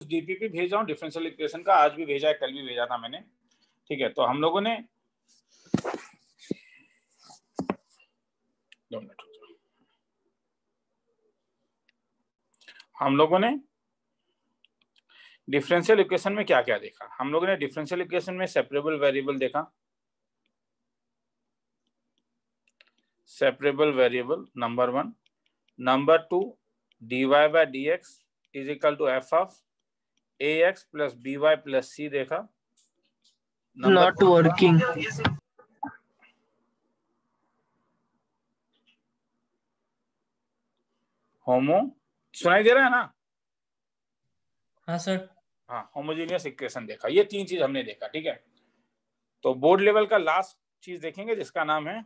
DPP भेज रहा हूँ डिफरेंशियल इक्वेशन का, आज भी भेजा है, कल भी भेजा था मैंने। ठीक है, तो हम लोगों ने 2 मिनट हम लोगों ने डिफरेंशियल इक्वेशन में क्या क्या देखा। हम लोगों ने डिफरेंशियल इक्वेशन में सेपरेबल वेरिएबल देखा, separable variable number 1। Number 2, dy by dx is equal to f of ax plus by plus c देखा। Not working. होमो, सुनाई दे रहा है ना? हाँ सर। हाँ, होमोजेनियस इक्वेशन देखा। ये 3 चीज हमने देखा। ठीक है, तो बोर्ड लेवल का लास्ट चीज देखेंगे जिसका नाम है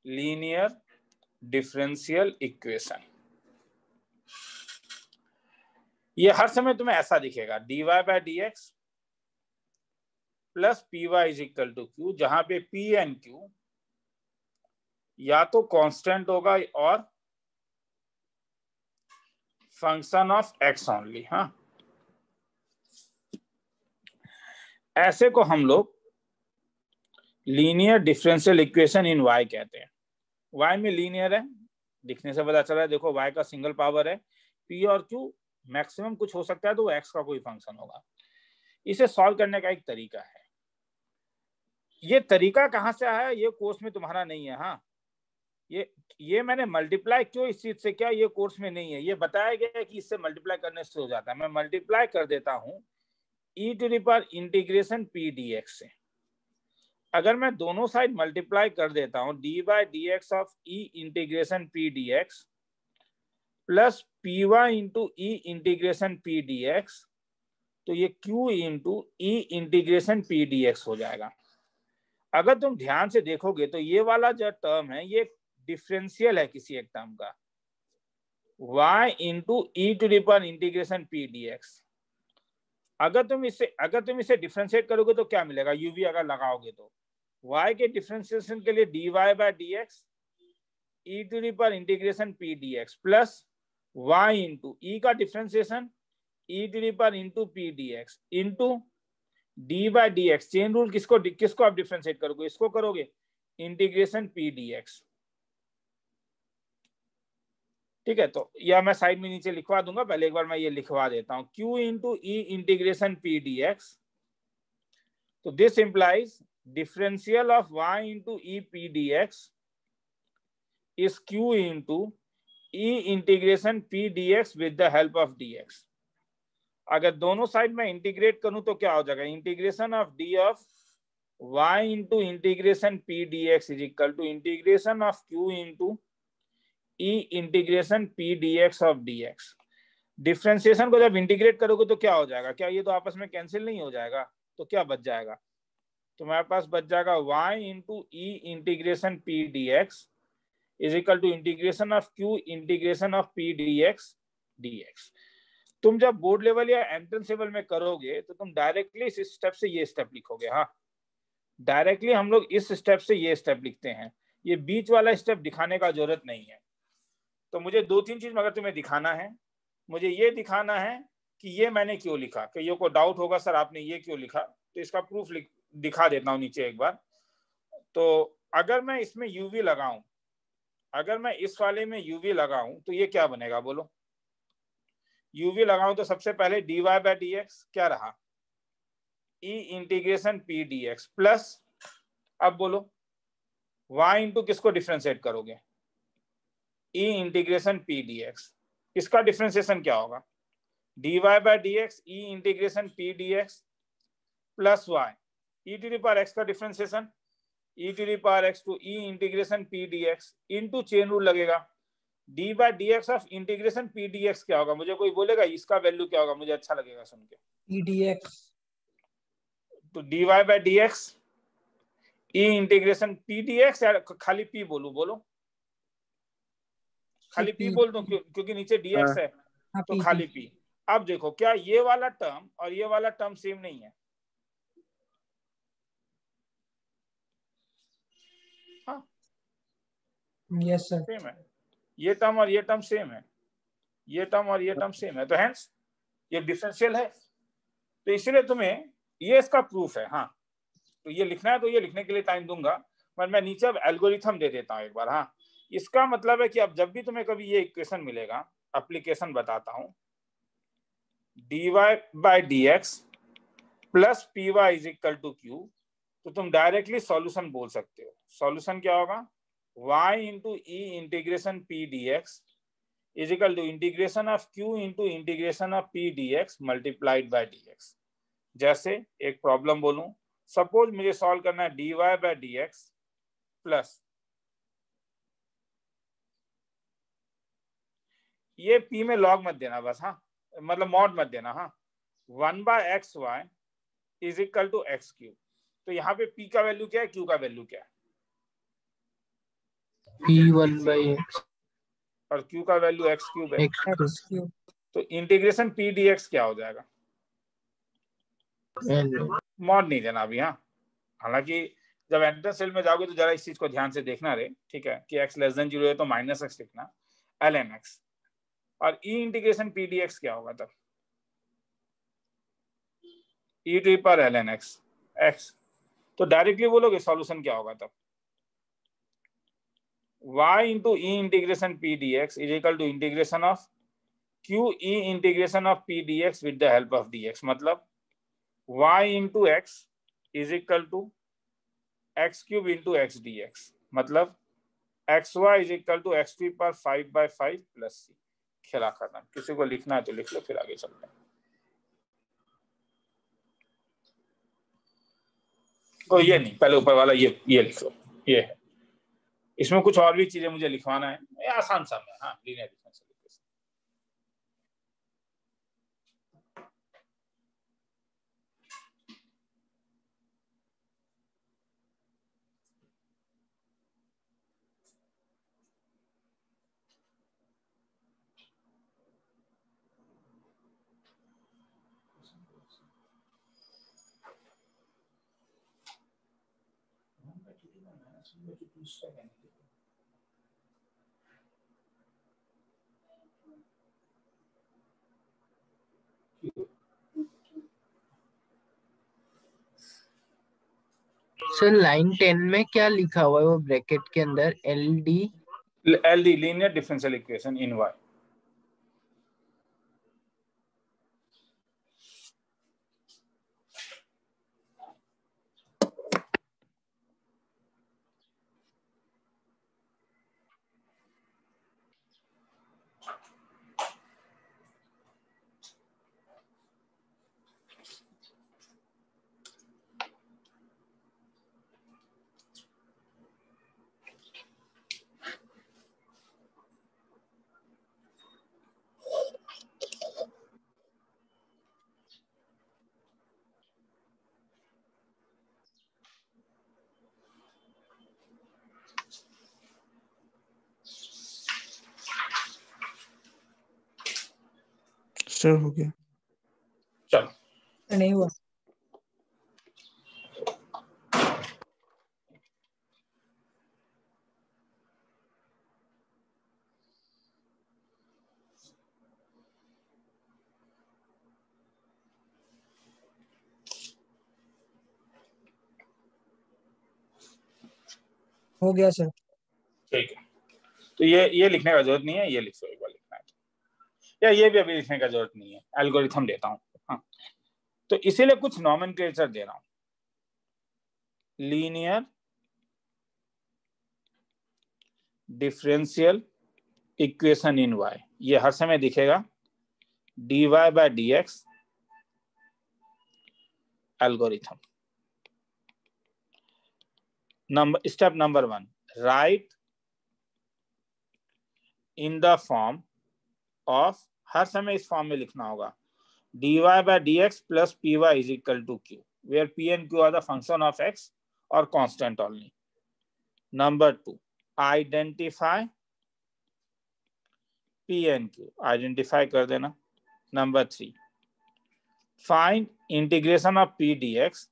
लीनियर डिफरेंशियल इक्वेशन। ये हर समय तुम्हें ऐसा दिखेगा, dy by dx plus p y is equal to q, जहां पे पी एंड क्यू या तो कांस्टेंट होगा और फंक्शन ऑफ एक्स ओनली। हाँ, ऐसे को हम लोग linear differential equation in y कहते हैं। y में लीनियर है, दिखने से पता चल रहा है। देखो y का सिंगल पावर है, p और q मैक्सिमम कुछ हो सकता है तो वो x का कोई फंक्शन होगा। इसे सॉल्व करने का एक तरीका है। ये तरीका कहां से आया ये कोर्स में तुम्हारा नहीं है। हाँ, ये मैंने मल्टीप्लाई क्यों इस चीज से किया ये कोर्स में नहीं है। ये बताया गया है कि इससे मल्टीप्लाई करने से हो जाता है। मैं मल्टीप्लाई कर देता हूं e to the power integration p dx से। अगर मैं दोनों साइड मल्टीप्लाई कर देता हूं dy by dx of e integration p dx plus py into e integration p dx, तो ये q into e integration p dx हो जाएगा। अगर तुम ध्यान से देखोगे तो ये वाला जो टर्म है ये डिफरेंशियल है किसी एक टर्म का, y into e to the power integration p dx। अगर तुम इसे डिफरेंशिएट करोगे तो क्या मिलेगा, यूवी अगर लगाओगे तो y के डिफरेंशिएशन के लिए dy by dx e to the power integration p dx plus y into e का differentiation e to the power into p dx into d by d x. Chain rule किसको आप differentiate करोगे, इसको करोगे, integration p dx। ठीक है, तो या मैं साइड में नीचे लिखवा दूंगा, पहले एक बार मैं ये लिखवा देता हूं, q into e integration p dx। तो this implies differential of y into E p dx is q into e integration p dx with the help of dx। अगर दोनों साइड में इंटीग्रेट करूं तो क्या हो जाएगा, integration of d of y into integration p dx is equal to integration of q into e integration p dx of dx। Differentiation को जब इंटीग्रेट करोगे तो क्या हो जाएगा, क्या ये तो आपस में कैंसिल नहीं हो जाएगा, तो क्या बच जाएगा, तो हमारे पास बच जाएगा y into e integration p dx is equal to integration of q integration of p dx। तुम जब बोर्ड लेवल या एंट्रेंस लेवल में करोगे तो तुम डायरेक्टली इस स्टेप से ये स्टेप लिखोगे। हाँ, डायरेक्टली हम लोग इस स्टेप से ये स्टेप लिखते हैं, ये बीच वाला स्टेप दिखाने का जरूरत नहीं है। तो मुझे 2-3 चीज अगर तुम्हें दिखाना है, मुझे ये दिखाना है कि ये मैंने क्यों लिखा। कईयों को डाउट होगा सर आपने ये क्यों लिखा, तो इसका प्रूफ दिखा देता हूं नीचे एक बार। तो अगर मैं इसमें यूवी लगाऊं, अगर मैं इस वाले में यूवी लगाऊं तो ये क्या बनेगा बोलो, यूवी लगाऊं तो सबसे पहले dy बाय dx क्या रहा, e integration p dx plus, अब बोलो y इंटू किसको डिफरेंशिएट करोगे, ई इंटीग्रेशन p dx। इसका डिफरेंशिएशन क्या होगा, dy by dx e integration p dx plus y e to the power x का differentiation e to the power x to e integration p dx into chain rule लगेगा, d by d x of integration p d x क्या होगा, मुझे कोई बोलेगा इसका value क्या होगा, मुझे अच्छा लगेगा सुन के, ई डी एक्स। तो d y by d x e integration p d x, या खाली पी बोलो खाली पी बोल दो क्योंकि नीचे डी एक्स है, तो खाली पी। अब देखो क्या ये वाला टर्म और ये वाला टर्म सेम नहीं है, हाँ यस सर सेम है, ये टर्म और ये टर्म सेम है, ये टर्म और ये टर्म सेम है, तो हेंस ये डिफरेंशियल है, तो इसीलिए तुम्हें ये इसका प्रूफ है। हाँ, तो ये लिखना है तो ये लिखने के लिए टाइम दूंगा, पर मैं नीचे अब एल्गोरिथम दे देता हूँ एक बार। हाँ, इसका मतलब है कि अब जब भी तुम्हें कभी ये इक्वेशन मिलेगा, एप्लीकेशन बताता हूँ, dy by dx plus p y is equal to q, तो तुम डायरेक्टली सॉल्यूशन बोल सकते हो। सॉल्यूशन क्या होगा, y into e integration p d x is equal to integration of q into integration of p d x multiplied by d x. जैसे एक problem बोलूं, सपोज मुझे सॉल्व करना है dy by d x plus, ये p में log मत देना बस, हाँ, मतलब मॉड मत देना। हाँ, 1 by x y is equal to x cube. तो यहाँ पे p का वैल्यू क्या है, q का वैल्यू क्या है, p1/x और q का वैल्यू एक्स क्यूब है। x3 तो इंटीग्रेशन p dx क्या हो जाएगा, मॉड नहीं देना अभी। हाँ, हालांकि जब एंट्रेंस सेल में जाओगे तो जरा इस चीज को ध्यान से देखना रे, ठीक है, कि x लेस देन 0 है तो माइनस एक्स लिखना, ln x, और e इंटीग्रेशन p dx क्या होगा तब, e to power ln x x। तो डायरेक्टली बोलोगे सॉल्यूशन क्या होगा तब, y into e integration p dx is equal to integration of q e integration of p dx with the help of dx। मतलब y into x is equal to x cube into x d x, मतलब x y is equal to x to power 5/5 plus c. खेला खत्म। किसी को लिखना है तो लिख लो, फिर आगे चलते हैं। तो ये नहीं, पहले ऊपर वाला ये लिख लो, ये है। इसमें कुछ और भी चीजें मुझे लिखवाना है, ये आसान सा है। हाँ, linear differential equation. Sir line 10 में क्या लिखा हुआ है वो ब्रैकेट के अंदर, LD linear differential equation in y। Sir हो गया, चलो नहीं हुआ। हो गया सर। ठीक है, तो ये लिखने का जरूरत नहीं है, ये लिख लो एक बार लिखना है तो। या ये भी अभी लिखने का जरूरत नहीं है, एल्गोरिथम देता हूँ। हाँ, तो इसीलिए कुछ नॉमेनक्लेचर दे रहा हूँ। Linear differential equation in y, ये हर समय दिखेगा dy by dx algorithm. Step number 1, right in the form of, हर समय इस फॉर्म में लिखना होगा, dy by dx plus py is equal to q, where p and q are the function of x or constant only. Number 2, identify p and q, identify कर देना। Number 3, find integration of p dx,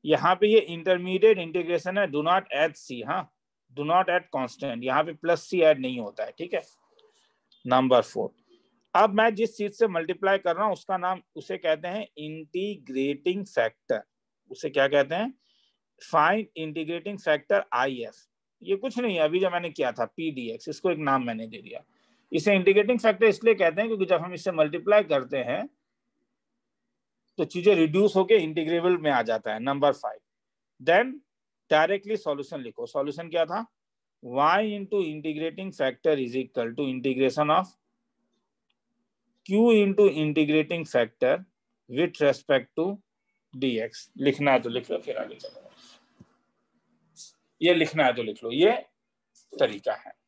यहाँ पे ये intermediate integration है, do not add c। हाँ, do not add constant, यहाँ पे plus c add नहीं होता है, ठीक है। नंबर 4, अब मैं जिस चीज से मल्टीप्लाई कर रहा हूं उसका नाम, उसे कहते हैं इंटीग्रेटिंग फैक्टर। उसे क्या कहते हैं? Find integrating factor IF। ये कुछ नहीं है, अभी जो मैंने किया था PDX, इसको एक नाम मैंने दे दिया। इसे इंटीग्रेटिंग फैक्टर इसलिए कहते हैं क्योंकि जब हम इससे मल्टीप्लाई करते हैं तो चीजें रिड्यूस होके इंटीग्रेबल में आ जाता है। नंबर 5, देन डायरेक्टली सॉल्यूशन लिखो। सॉल्यूशन क्या था? y into integrating factor is equal to integration of q into integrating factor with respect to dx। लिखना है तो लिख लो, फिर आगे चलो। ये लिखना है तो लिख लो, ये तरीका है।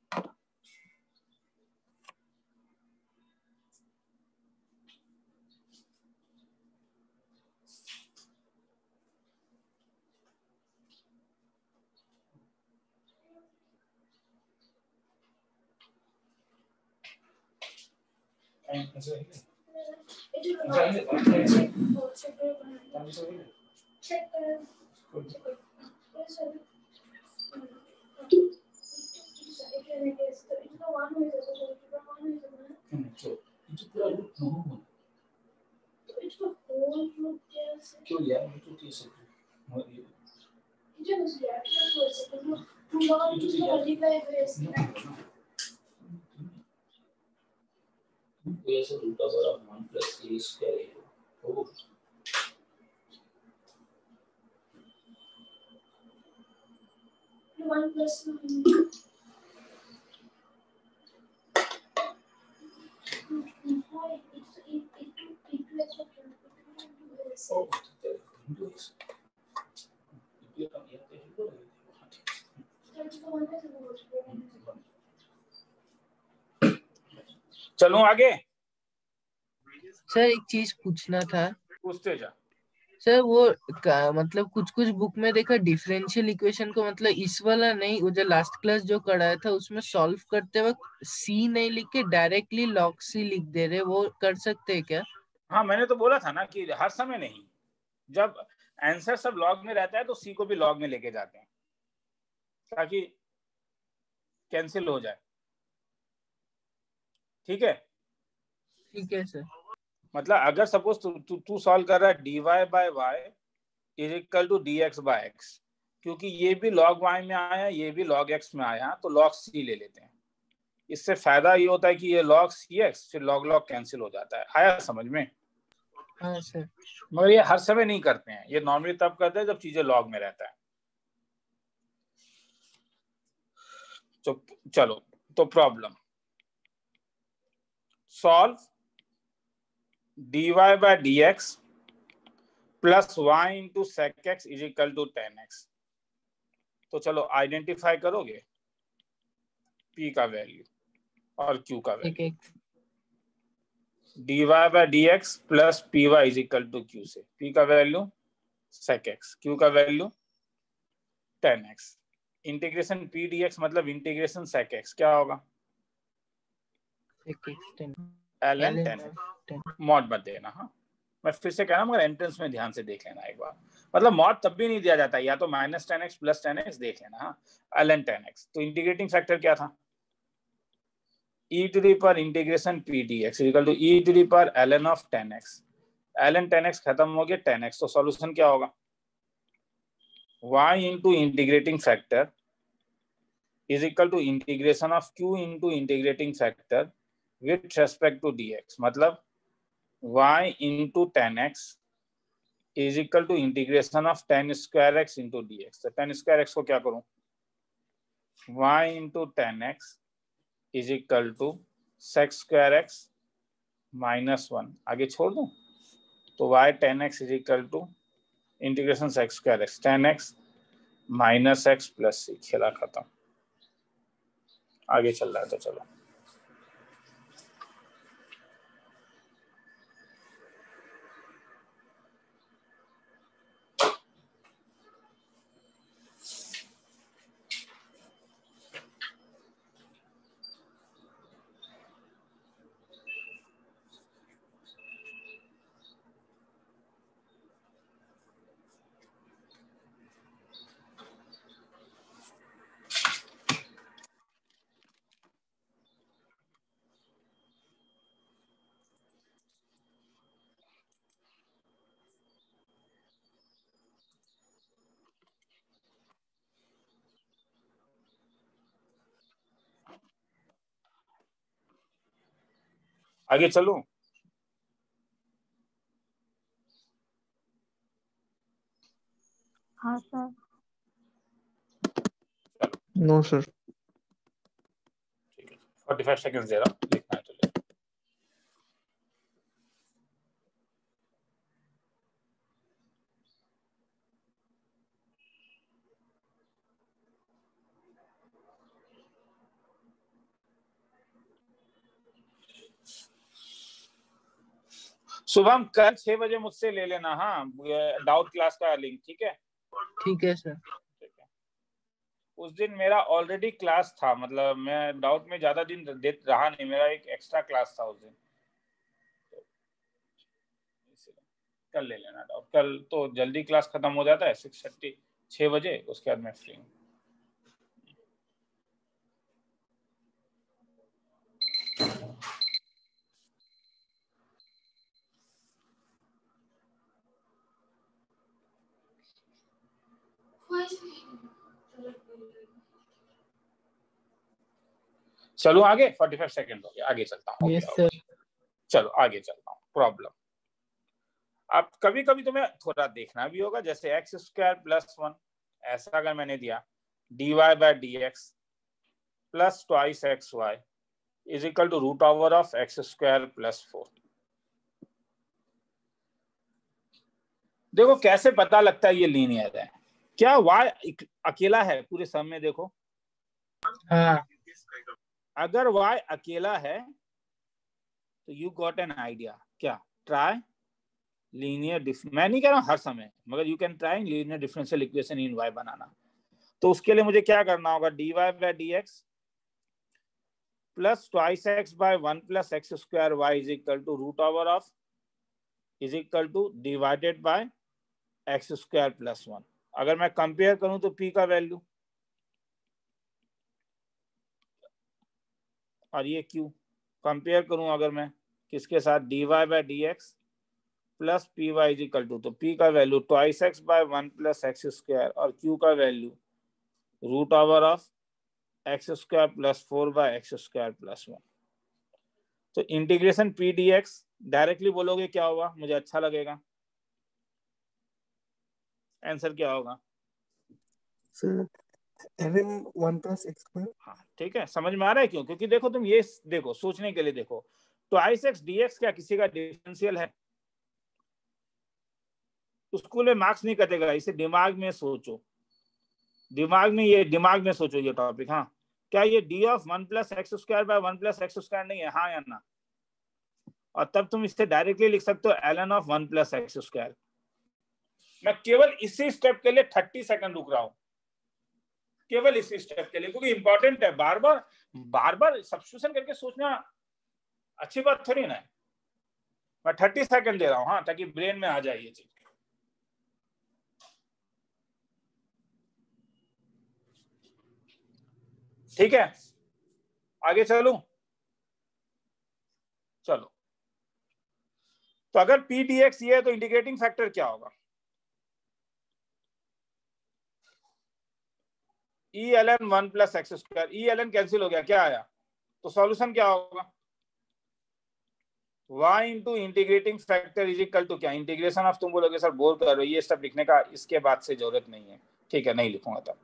चलो आगे। सर एक चीज पूछना था। पूछते जा। सर वो मतलब कुछ कुछ बुक में देखा डिफरेंशियल इक्वेशन को मतलब इस वाला नहीं, वो जो लास्ट क्लास जो कराया था उसमें सॉल्व करते वक्त सी नहीं लिख के डायरेक्टली लॉग सी लिख दे रहे, वो कर सकते हैं क्या? हाँ, मैंने तो बोला था ना कि हर समय नहीं, जब आंसर सब लॉग में रहता है तो सी को भी लॉग में लेके जाते हैं ताकि कैंसिल हो जाए। ठीक है? ठीक है सर। मतलब अगर सपोज तू सॉल्व कर रहा है dy by y is equal to dx by x, क्योंकि ये भी log y में आया, ये भी log x में आया, तो log c ले लेते हैं। इससे फायदा ये होता है कि ये log cx फिर log log कैंसिल हो जाता है। आया समझ में? हाँ सर। मगर ये हर समय नहीं करते हैं, ये नॉर्मली तब करते हैं जब चीजें लॉग में रहता है। तो चलो, तो problem solve dy by dx plus y into sec x is equal to tan x। तो चलो आइडेंटिफाई करोगे p का वैल्यू और q का value. dy by dx plus py is equal to q से p का वैल्यू sec x, q का value tan x। Integration p dx मतलब इंटीग्रेशन sec x क्या होगा? ln tan x। मॉड मत देना। हाँ, मैं फिर से कह रहा हूँ, मगर एंट्रेंस में ध्यान से देख लेना एक बार। मतलब मॉड तब भी नहीं दिया जाता, या तो minus tan x plus tan x देख लेना। हाँ, ln tan x। तो इंटीग्रेटिंग फैक्टर क्या था? e to the power integration p dx equal to e to the power ln of tan x। ln tan x खत्म हो गया tan x, तो सॉल्यूशन क्या होगा? y into integrating factor is equal to integration of q into integrating factor with respect to dx। मतलब y into tan x is equal to integration of tan square x into dx। तो tan square x को क्या करूं? y into tan x is equal to sec square x minus 1, आगे छोड़ दूं तो y tan x is equal to integration sec square x tan x minus x plus c। खेला खत्म। आगे चल रहा है तो चलो। आगे चलूं? हाँ सर। No sir. ठीक है, 45 सेकंड दे रहा हूं, लिखना है तो लिखो। शुभम कल 6 बजे मुझसे ले लेना, हाँ, डाउट क्लास का लिंक, ठीक है? ठीक है सर। ठीक है। उस दिन मेरा ऑलरेडी क्लास था, मतलब मैं डाउट में ज्यादा दिन दे रहा नहीं, मेरा एक एक्स्ट्रा क्लास था उस दिन, तो कल ले लेना डाउट। कल तो जल्दी क्लास खत्म हो जाता है, 6:30 6 बजे, उसके बाद मैं फ्री हूँ। चलो आगे, 45 सेकंड हो गया, आगे चलता हूँ। Yes sir. चलो आगे चलता हूँ। प्रॉब्लम, अब कभी कभी तुम्हें थोड़ा देखना भी होगा, जैसे x² + 1, ऐसा अगर मैंने दिया dy/dx + 2xy = √x² + 4। देखो कैसे पता लगता है ये लीनियर है। क्या y अकेला है पूरे सम में? देखो, हाँ। अगर y अकेला है तो यू गॉट एन आइडिया। क्या? ट्राई लीनियर मैं नहीं कह रहा हूं हर समय, मगर you can try linear differential equation in y बनाना। तो उसके लिए मुझे क्या करना होगा? dy/dx + 2x/1 + x²y = x² + 1। अगर मैं कंपेयर करूं तो p का वैल्यू और ये q कंपेयर करूं अगर मैं किसके साथ? dy/dx + py = तो p का वैल्यू 2x/1 + x² और q का वैल्यू √x² + 4/x² + 1। तो इंटीग्रेशन p dx डायरेक्टली बोलोगे क्या होगा? मुझे अच्छा लगेगा। आंसर क्या होगा? Sir ln1 + x²। हाँ ठीक है, समझ में आ रहा है क्यों? क्योंकि देखो तुम ये देखो, सोचने के लिए देखो, 2x dx क्या किसी का डिफरेंशियल है? स्कूल में मार्क्स नहीं कटेगा, इसे दिमाग में सोचो, दिमाग में सोचो ये टॉपिक। हाँ, क्या ये d(1 + x²/1 + x² नहीं है? हाँ या ना? और तब तुम इससे डायरेक्टली लिख सकते हो ln(1 + x²। मैं केवल इसी स्टेप के लिए 30 सेकंड रुक रहा हूं, केवल इसी स्टेप के लिए, क्योंकि इंपॉर्टेंट है। बार बार सब्स्टिट्यूशन करके सोचना अच्छी बात थोड़ी ना है। मैं 30 सेकंड दे रहा हूं, हाँ, ताकि ब्रेन में आ जाए ये चीज। ठीक है, आगे चलूं? चलो, तो अगर p dx ये है तो इंटीग्रेटिंग फैक्टर क्या होगा? e ln(1 + x²। e ln cancel हो गया, क्या आया? तो सॉल्यूशन क्या होगा? y इंटू इंटीग्रेटिंग फैक्टर = क्या? इंटीग्रेशन ऑफ, तुम बोलोगे सर बोर कर रहे हो, ये सब लिखने का इसके बाद से जरूरत नहीं है। ठीक है, नहीं लिखूंगा तब।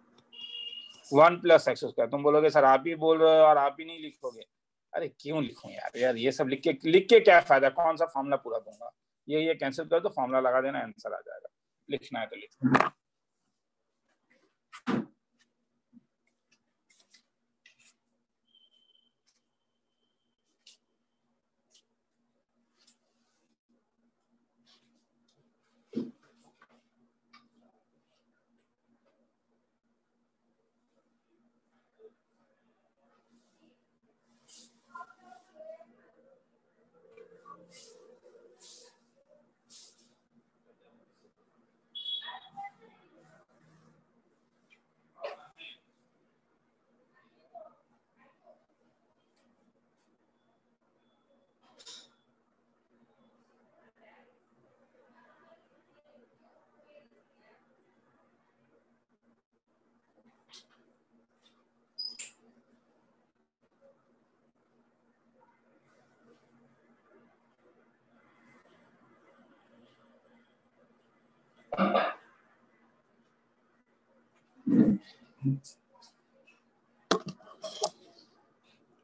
1 + x², तुम बोलोगे सर आप ही बोल रहे हो और आप ही नहीं लिखोगे। अरे क्यों लिखूं यार, ये सब लिख के क्या फायदा? कौन सा फॉर्मूला पूरा दूंगा? ये कैंसिल कर दो, फॉर्मूला लगा देना, आंसर आ जाएगा। लिखना है तो लिखो।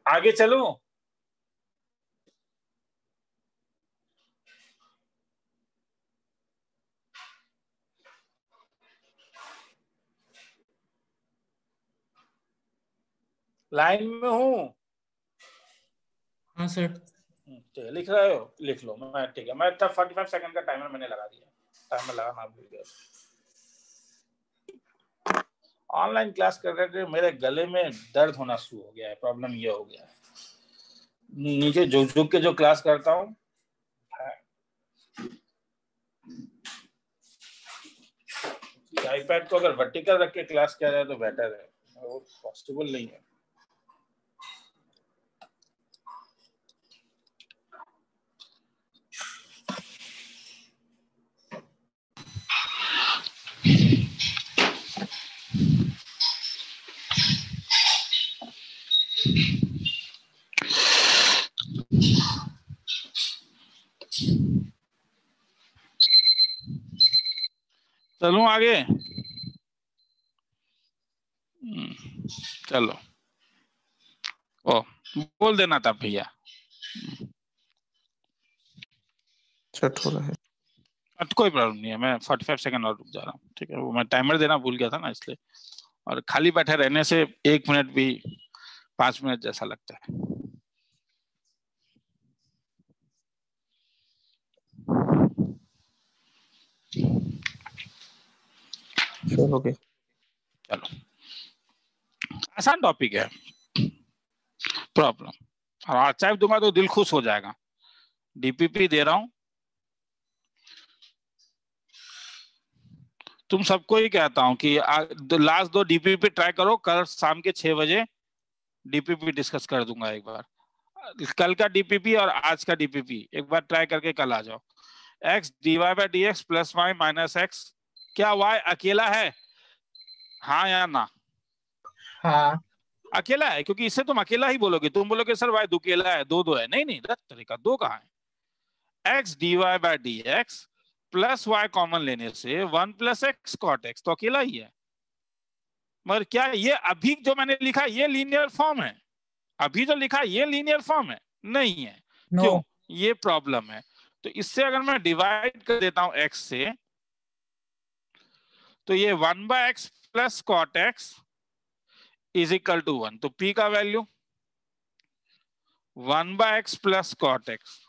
आगे चलूं? लाइन में हूं। हाँ सर। ठीक है, लिख रहे हो? लिख लो। मैं ठीक है, मैं तब 45 सेकंड का टाइमर मैंने लगा दिया। टाइमर लगाना भूल गया। ऑनलाइन क्लास कर करके मेरे गले में दर्द होना शुरू हो गया है। प्रॉब्लम ये हो गया है, नीचे झुक झुक के जो क्लास करता हूँ, आईपैड को अगर वर्टिकल रख के क्लास किया जाए तो बेटर है, वो पॉसिबल नहीं है। चलूं आगे? चलो, ओ बोल देना था भैया। चट हो रहा है। कोई प्रॉब्लम नहीं है, मैं 45 सेकंड और रुक जा रहा हूँ। ठीक है, वो मैं टाइमर देना भूल गया था ना, इसलिए। और खाली बैठे रहने से 1 मिनट भी 5 मिनट जैसा लगता है। ओके, चलो, आसान टॉपिक है। प्रॉब्लम और आर्चाइव दूंगा तो दिल खुश हो जाएगा। डीपीपी दे रहा हूं, तुम सबको ही कहता हूं कि लास्ट 2 डीपीपी ट्राई करो। कल शाम के 6 बजे डीपीपी डिस्कस कर दूंगा एक बार। कल का डीपीपी और आज का डीपीपी एक बार ट्राई करके कल आ जाओ। x dy/dx plus y minus x, क्या y अकेला है? हाँ या ना? हाँ अकेला है, क्योंकि इससे तुम अकेला ही बोलोगे। तुम बोलोगे सर y दुकेला है, दो है। नहीं नहीं, रख तरीका, दो कहाँ है? x dy/dx plus y common लेने से 1 प्लस x कॉट x तो अकेला ही है। मगर क्या ये अभी जो मैंने लिखा ये लीनियर फॉर्म है? अभी जो लिखा ये लीनियर फॉर्म है? नहीं है। नो। क्यों? ये प्रॉब्लम है। तो इससे अगर मैं डिवाइड कर देता हूं x से, तो ये 1/x plus cot x is equal to 1। तो p का value 1/x plus cot x,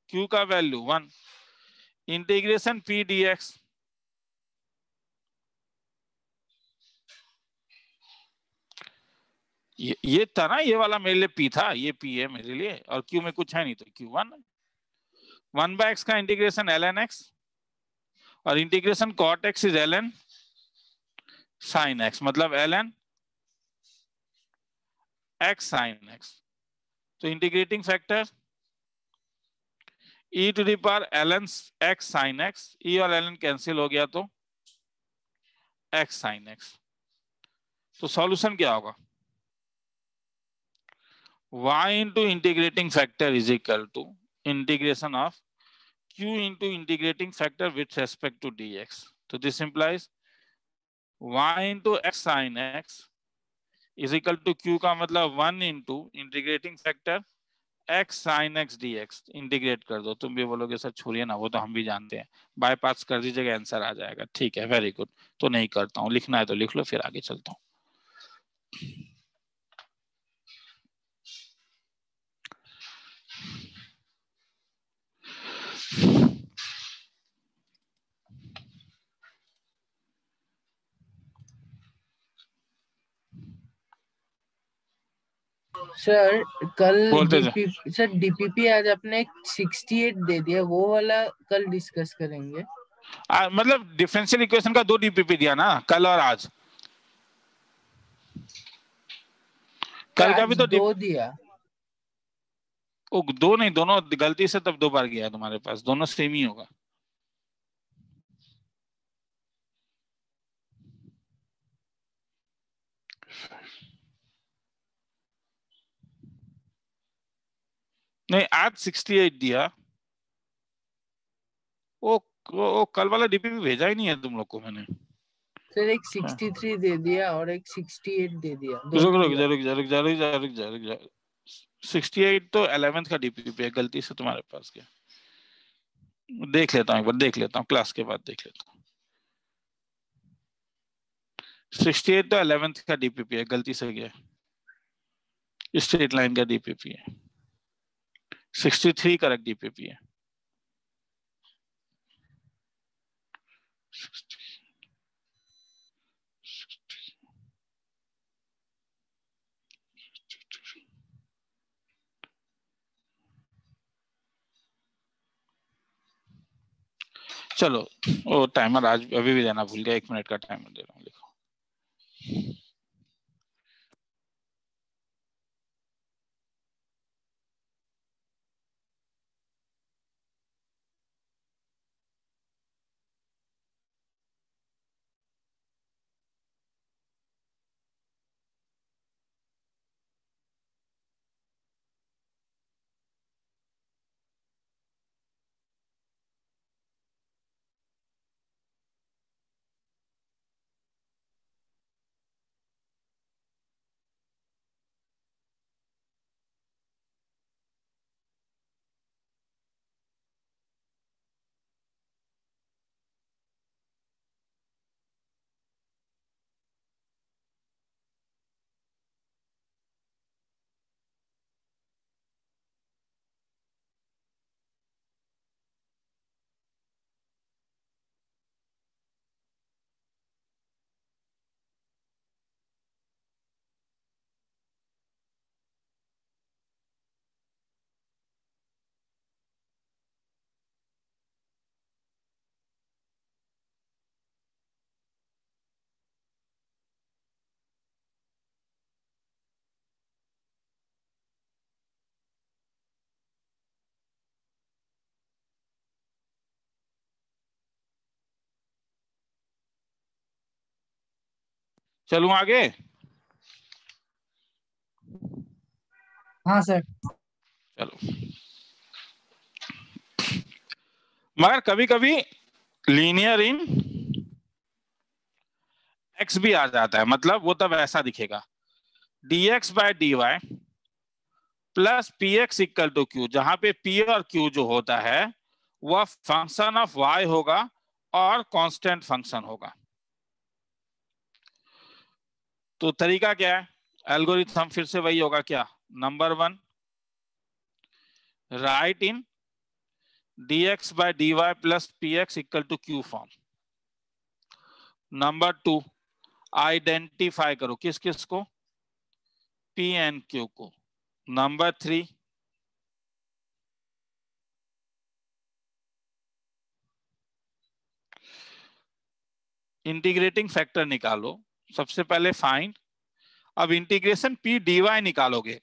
q का वैल्यू 1, इंटीग्रेशन p dx। ये था ना, ये वाला मेरे लिए p था, ये p है मेरे लिए, और q में कुछ है नहीं तो q1 है। 1/x का इंटीग्रेशन ln x और integration cot x is ln sin x, मतलब ln x sin x। तो integrating factor e to the power ln x sin x, e और ln कैंसिल हो गया तो x sin x। तो solution क्या होगा? y into integrating factor is equal to integration of q into integrating factor with respect to dx। तो this implies y into x sin x is equal to q का मतलब 1 into integrating factor x sin x dx। Integrate कर दो। तुम भी बोलोगे sir छोड़िए ना, वो तो हम भी जानते हैं, बाईपास कर दीजिएगा, आंसर आ जाएगा। ठीक है, वेरी गुड। तो नहीं करता हूँ, लिखना है तो लिख लो, फिर आगे चलता हूँ। सर कल बोलते थे डीपीपी आज आपने 68 दे दिया, वो वाला कल डिस्कस करेंगे। मतलब डिफरेंशियल इक्वेशन का 2 डीपीपी दिया ना, कल और आज। कल का भी तो 2 दिया। ओ 2 नहीं, दोनों गलती से तब 2 बार गया तुम्हारे पास, दोनों सेम ही होगा। नहीं, आज 68 दिया, वो कल वाला डीपीपी भेजा ही नहीं है तुम लोग को मैंने। सर एक 63 दे दिया और एक 68 दे दिया। रुक 68 तो 11th का डीपीपी है, गलती से तुम्हारे पास गया। देख लेता हूँ एक बार, देख लेता हूँ क्लास के बाद देख लेता हूँ। 68 तो 11th का डीपीपी है, गलती से गया, स्ट्रेट लाइन का डीपीपी है। 63 करेक्ट डीपीपी है। चलो वो टाइमर आज अभी भी देना भूल गया, 1 मिनट का टाइमर दे रहा हूँ, लिखो। चलूं आगे? हाँ सर। चलो, मगर कभी कभी लीनियर इन एक्स भी आ जाता है, मतलब वो तब ऐसा दिखेगा dx by dy plus p x equal to q, जहां पे p और q जो होता है वह फंक्शन ऑफ y होगा और कांस्टेंट फंक्शन होगा। तो तरीका क्या है, एल्गोरिथम फिर से वही होगा क्या, number 1 right in dx by dy plus p x equal to q form. Number 2 identify करो किस किस को, पी एंड क्यू को। नंबर 3 इंटीग्रेटिंग फैक्टर निकालो। सबसे पहले फाइंड, अब इंटीग्रेशन पी डी वाई निकालोगे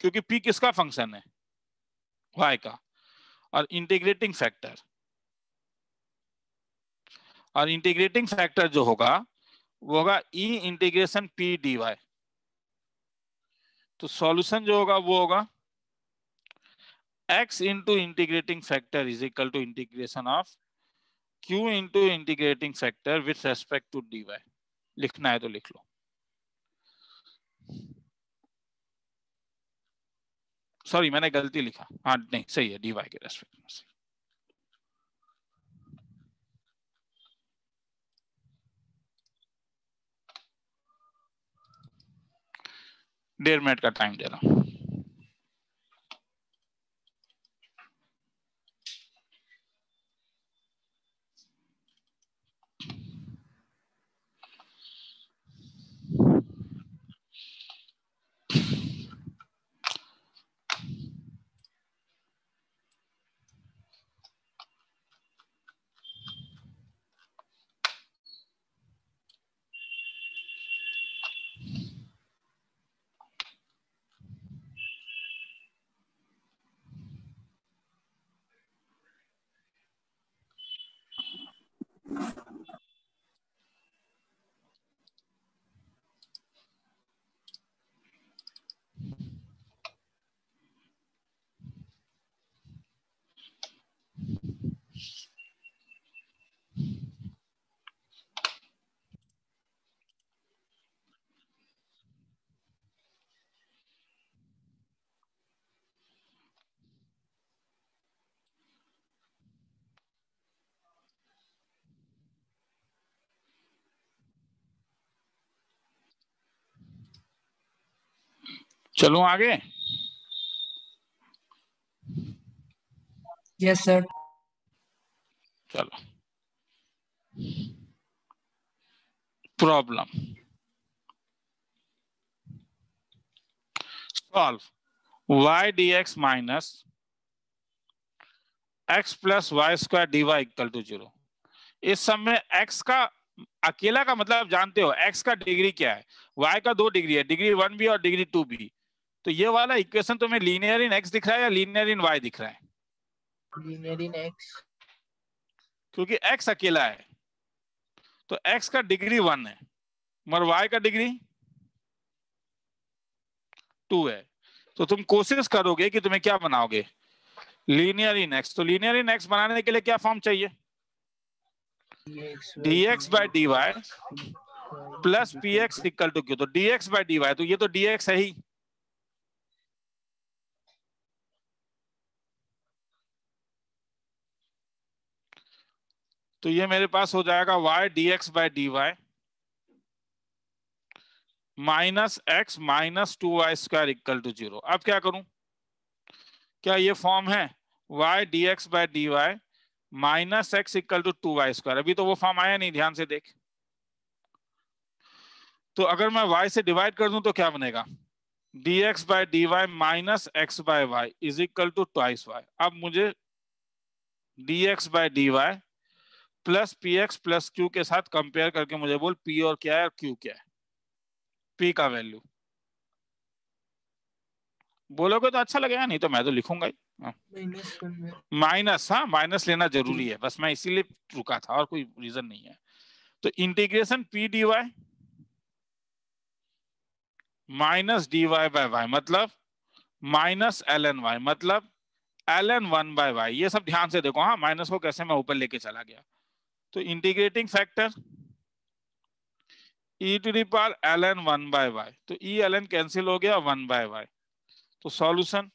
क्योंकि पी किसका फंक्शन है, वाई का, और इंटीग्रेटिंग फैक्टर, और इंटीग्रेटिंग फैक्टर जो होगा वो होगा e integration p d y. तो सॉल्यूशन जो होगा वो होगा x into integrating factor is equal to integration of q into integrating factor with respect to dy। लिखना है तो लिख लो। सॉरी मैंने गलती लिखा, हाँ नहीं सही है, dy के रेस्पेक्ट में। 1.5 मिनट का टाइम दे रहा हूं। चलूं आगे? Yes sir. चलो, problem solve y dx minus x plus y square d y equal to 0। इस सब में x का अकेला का मतलब जानते हो, x का डिग्री क्या है, y का 2 डिग्री है, डिग्री 1b और डिग्री 2b। तो ये वाला इक्वेशन तुम्हें लीनियर इन x दिख रहा है या लीनियर इन y दिख रहा है? Linear in x। क्योंकि x अकेला है तो x का डिग्री 1 है मगर y का डिग्री 2 है। तो तुम कोशिश करोगे कि तुम्हें क्या बनाओगे, लीनियर इन x। तो लीनियर इन x बनाने के लिए क्या फॉर्म चाहिए, dx by dy plus px equal to q। तो dx बाय dy, तो ये तो dx है ही, तो ये मेरे पास हो जाएगा y dx by dy minus x minus 2y square equal to 0। अब क्या करूं, क्या ये फॉर्म है y dx by dy minus x equal to 2y square? अभी तो वो फॉर्म आया नहीं, ध्यान से देख। तो अगर मैं y से डिवाइड कर दूं तो क्या बनेगा, dx by dy minus x by y is equal to twice y। अब मुझे dx by dy plus px plus q के साथ कंपेयर करके मुझे बोल p और क्या है और q क्या है, p का वैल्यू बोलोगे तो अच्छा लगेगा, नहीं तो मैं तो लिखूंगा ही माइनस। हाँ, माइनस लेना जरूरी है, बस मैं इसीलिए रुका था और कोई रीजन नहीं है। तो integration p dy minus dy by y मतलब माइनस ln y मतलब ln 1 बाय वाई। ये सब ध्यान से देखो, हाँ माइनस को कैसे मैं ऊपर लेके चला गया। तो integrating factor e to the power ln 1 by y, तो e ln कैंसिल हो गया 1 बाय वाई। तो solution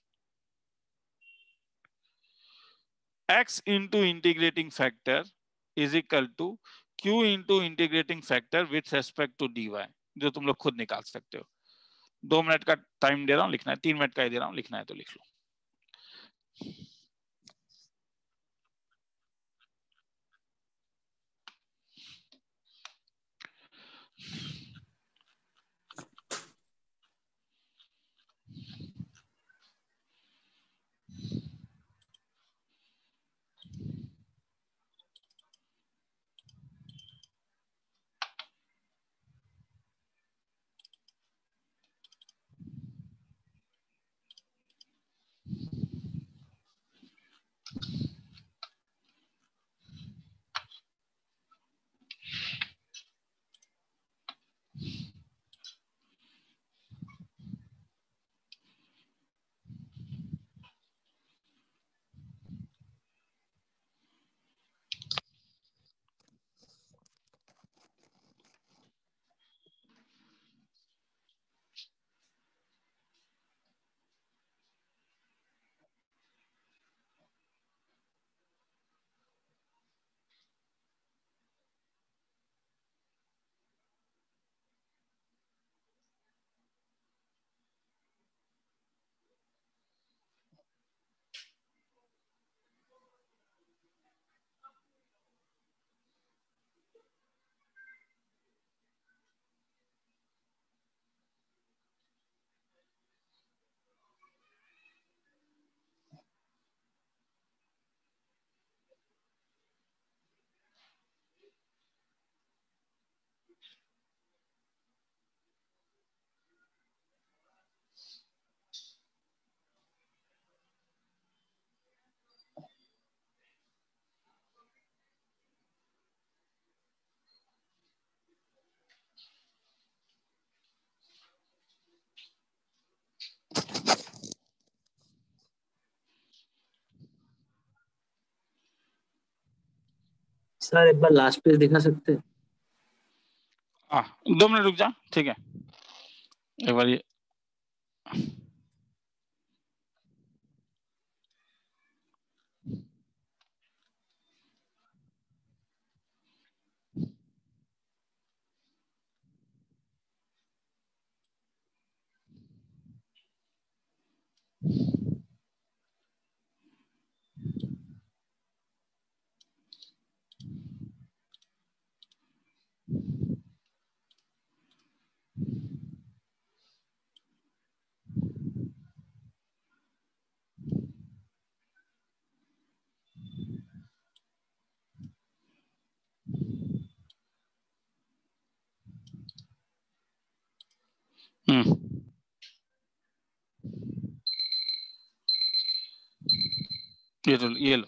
x into integrating factor is equal to q into integrating factor with respect to dy, जो तुम लोग खुद निकाल सकते हो। 2 मिनट का टाइम दे रहा हूं, लिखना है 3 मिनट का ही दे रहा हूं, लिखना है तो लिख लो। सर एक बार लास्ट पेज दिखा सकते हैं? 2 मिनट रुक जा, ठीक है एक बार ये ये लो।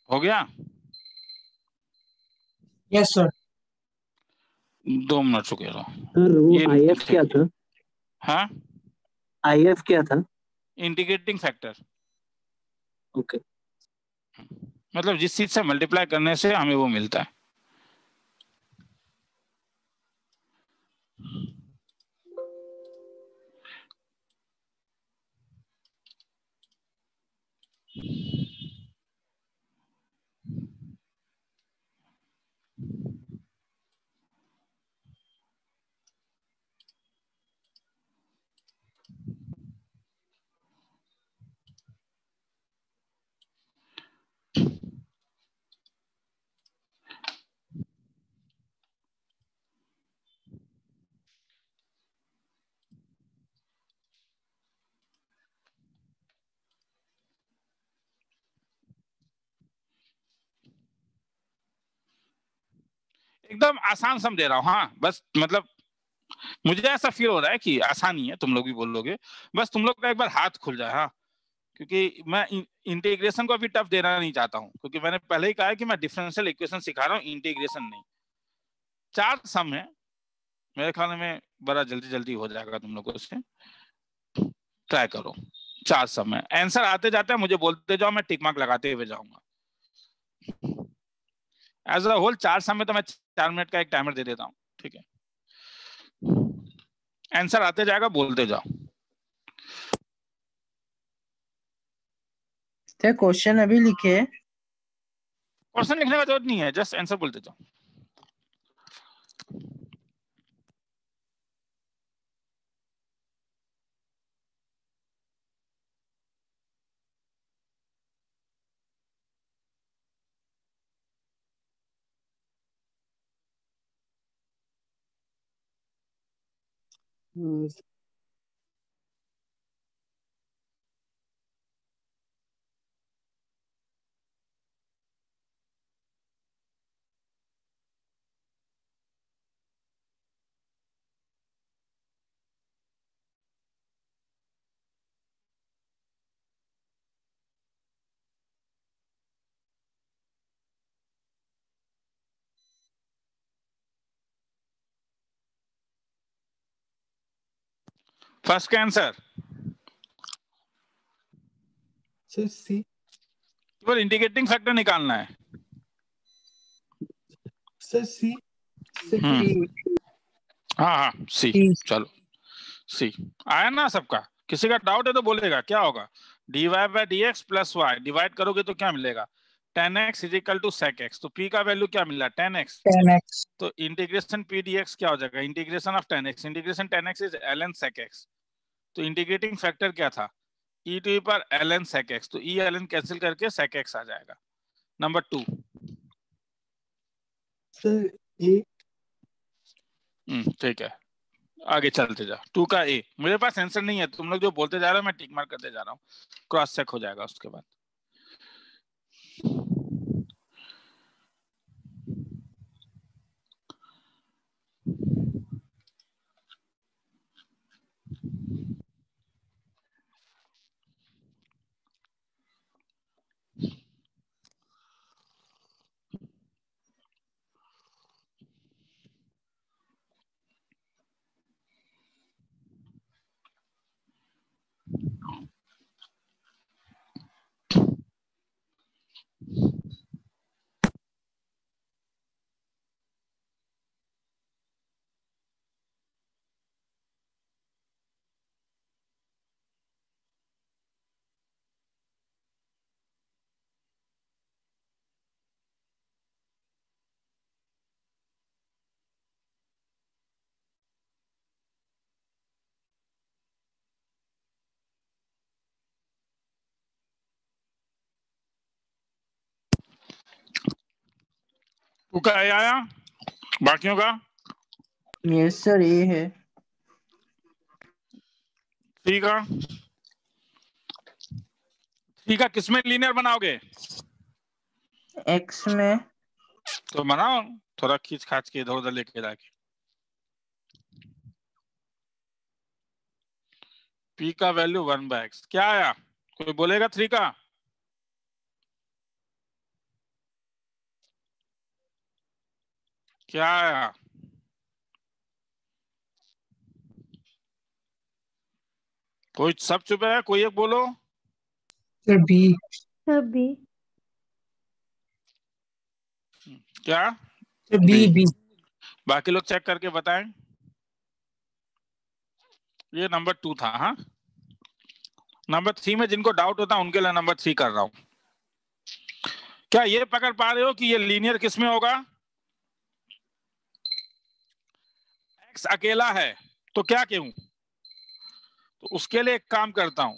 हो गया? Yes sir. 2 मिनट रुके रहो। सर वो ये आईएफ क्या था? हाँ, आईएफ क्या था? Integrating factor. ओके। मतलब जिस चीज से मल्टीप्लाई करने से हमें वो मिलता है। एकदम आसान सम दे रहा हूँ। हाँ, बस मतलब मुझे ऐसा फील हो रहा है कि आसान ही है, तुम लोग भी बोलोगे, बस तुम लोग का एक बार हाथ खुल जाए। हाँ, क्योंकि मैं इंटीग्रेशन को अभी टफ देना नहीं चाहता हूँ, क्योंकि मैंने पहले ही कहा है कि मैं डिफरेंशियल इक्वेशन सिखा रहा हूँ, इंटीग्रेशन नहीं। 4 सम है, मेरे ख्याल में बड़ा जल्दी जल्दी हो जाएगा तुम लोगों से। ट्राई करो। 4 सम है, आंसर आते जाते हैं मुझे बोलते जाओ, मैं टिक मार्क लगाते हुए जाऊंगा। एज अ होल 4 सम में तो मैं 4 मिनट का एक टाइमर दे देता हूँ, ठीक है? आंसर आते जाएगा, बोलते जाओ। क्वेश्चन अभी लिखे? क्वेश्चन लिखने का जरूरत नहीं है, जस्ट आंसर बोलते जाओ। फर्स्ट का आंसर सर सी। केवल इंटीग्रेटिंग फैक्टर निकालना है। सर सी। हाँ हाँ, सी। चलो सी आया ना सबका? किसी का डाउट है तो बोलेगा। क्या होगा? dy by dx plus y, divide करोगे तो क्या मिलेगा? 10x is equal to sec x। तो p का वैल्यू क्या मिला? 10x। 10x। तो इंटीग्रेशन p dx क्या हो जाएगा? Integration of 10x, integration 10x is ln sec x। तो इंटीग्रेटिंग फैक्टर क्या था? e टू पर ln sec x। तो e ln कैंसिल करके sec x आ जाएगा। नंबर 2। सर ए। ठीक है, आगे चलते जा। 2 का ए। मेरे पास आंसर नहीं है, तुम लोग जो बोलते जा रहे हो मैं टिक मार्क करते जा रहा हूँ, क्रॉस चेक हो जाएगा उसके बाद। का ए आया, बाकियों का यस सर ए है। थ्री का किसमें लीनियर बनाओगे? एक्स में। तो बनाओ, थोड़ा खींच खाच के इधर उधर लेके जाके। पी का वैल्यू 1/x क्या आया? कोई बोलेगा 3 का? क्या आया? कोई सब चुप है, कोई एक बोलो। Sir B. Sir B. क्या? Sir B B. बाकी लोग चेक करके बताएं। ये नंबर 2 था। हाँ, नंबर 3 में जिनको डाउट होता है उनके लिए नंबर 3 कर रहा हूं। क्या ये पकड़ पा रहे हो कि ये लीनियर किसमें होगा? एक्स अकेला है तो क्या कहूं? तो उसके लिए एक काम करता हूं,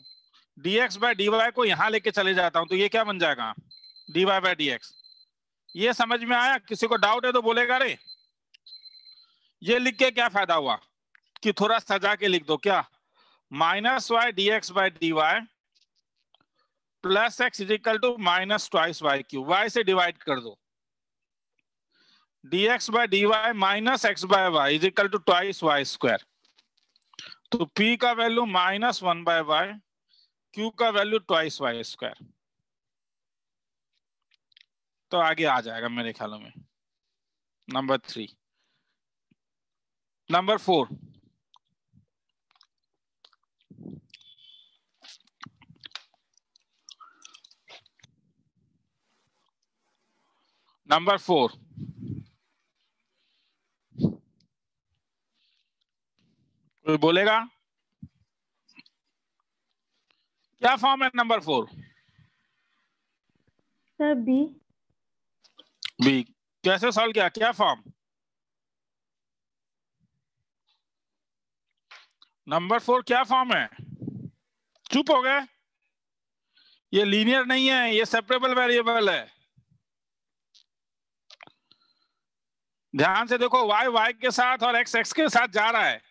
dx/dy को यहां लेके चले जाता हूं, तो ये क्या बन जाएगा? dy/dx। ये समझ में आया? किसी को डाउट है तो बोलेगा रे। ये लिख के क्या फायदा हुआ कि थोड़ा सजा के लिख दो। क्या? -y dx/dy plus x is equal to -2y/y³ y से डिवाइड कर दो। dx/dy -x/y is equal to 2y²। तो p का वैल्यू -1/y, q का वैल्यू 2y²। तो आगे आ जाएगा मेरे ख्यालों में नंबर 3। नंबर 4, नंबर 4 कोई बोलेगा? क्या फॉर्म है नंबर 4? Sir B. बी। कैसे सॉल्व किया? क्या फॉर्म? नंबर 4 क्या फॉर्म है? चुप हो गए? ये लीनियर नहीं है, ये सेपरेबल वेरिएबल है। ध्यान से देखो, y y के साथ और x x के साथ जा रहा है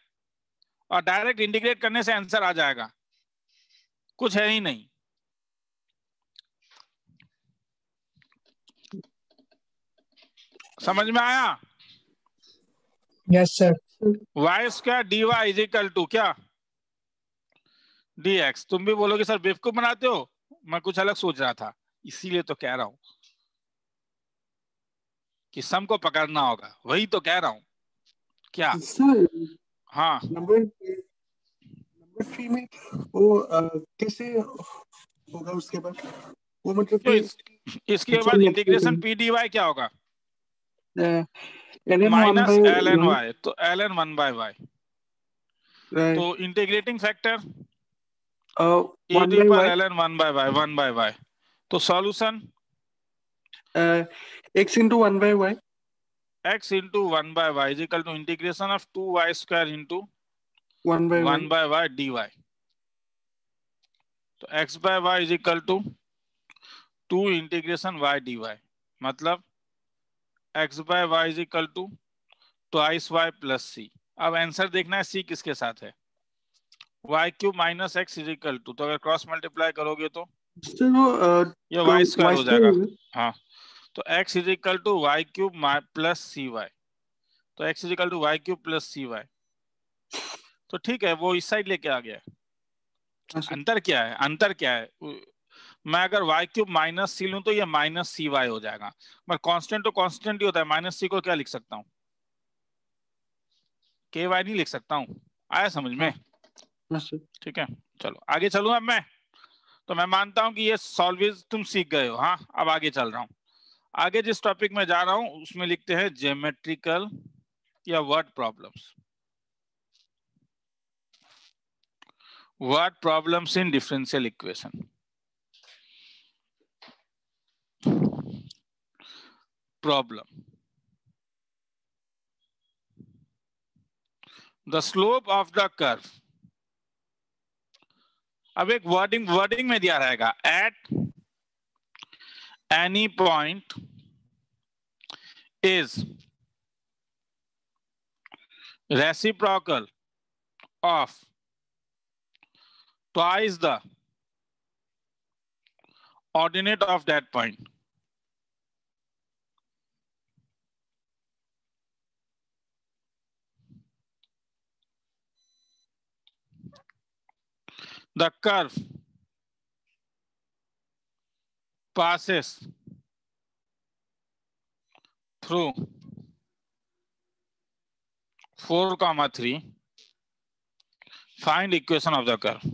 और डायरेक्ट इंटीग्रेट करने से आंसर आ जाएगा। कुछ है ही नहीं। समझ में आया? Yes sir. y² dy is equal to क्या? dx। तुम भी बोलोगे सर बेवकूफ बनाते हो, मैं कुछ अलग सोच रहा था, इसीलिए तो कह रहा हूं कि सम को पकड़ना होगा। वही तो कह रहा हूं। क्या? सर हाँ, नंबर 3 में वो कैसे होगा उसके बाद? वो मतलब तो कि इसके बाद इंटीग्रेशन पी डी वाई क्या होगा? माइनस ln y, तो ln 1/y। तो integrating factor e to power ln 1/y। तो solution x into 1/y x into 1/y is equal to integration of 2y² into 1/y 1/y dy। तो x/y is equal to 2 integration y dy, मतलब x/y is equal to twice y plus c। अब answer देखना है c किसके साथ है। y³ minus x is equal to, तो अगर क्रॉस मल्टीप्लाई करोगे तो ये y² हो जाएगा। हाँ, तो x is equal to y³ plus cy। तो x is equal to y³ plus cy। तो ठीक है, वो इस साइड लेके आ गया। अंतर क्या है? अंतर क्या है? मैं अगर y³ माइनस सी लूं तो ये माइनस cy हो जाएगा। पर कांस्टेंट तो कांस्टेंट ही होता है। माइनस सी को क्या लिख सकता हूँ? ky नहीं लिख सकता हूँ। आया समझ में? ठीक है, चलो आगे चलूं अब मैं। तो मैं मानता हूं कि ये सॉल्विज तुम सीख गए हो। हाँ, अब आगे चल रहा हूं। आगे जिस टॉपिक में जा रहा हूं उसमें लिखते हैं ज्योमेट्रिकल या word problems. Word problems in differential equation. Problem: the slope of the curve. अब एक वर्डिंग में दिया रहेगा, eight any point is reciprocal of twice the ordinate of that point. The curve passes through 4,3. Find equation of the curve.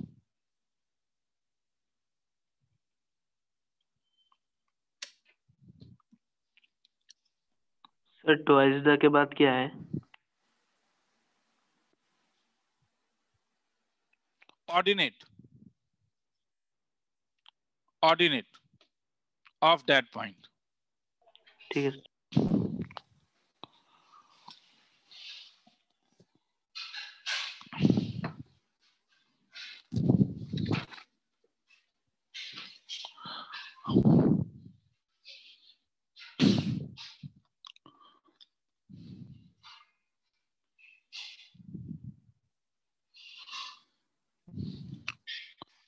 Sir twice the के बाद क्या है? Ordinate of that point. ठीक है.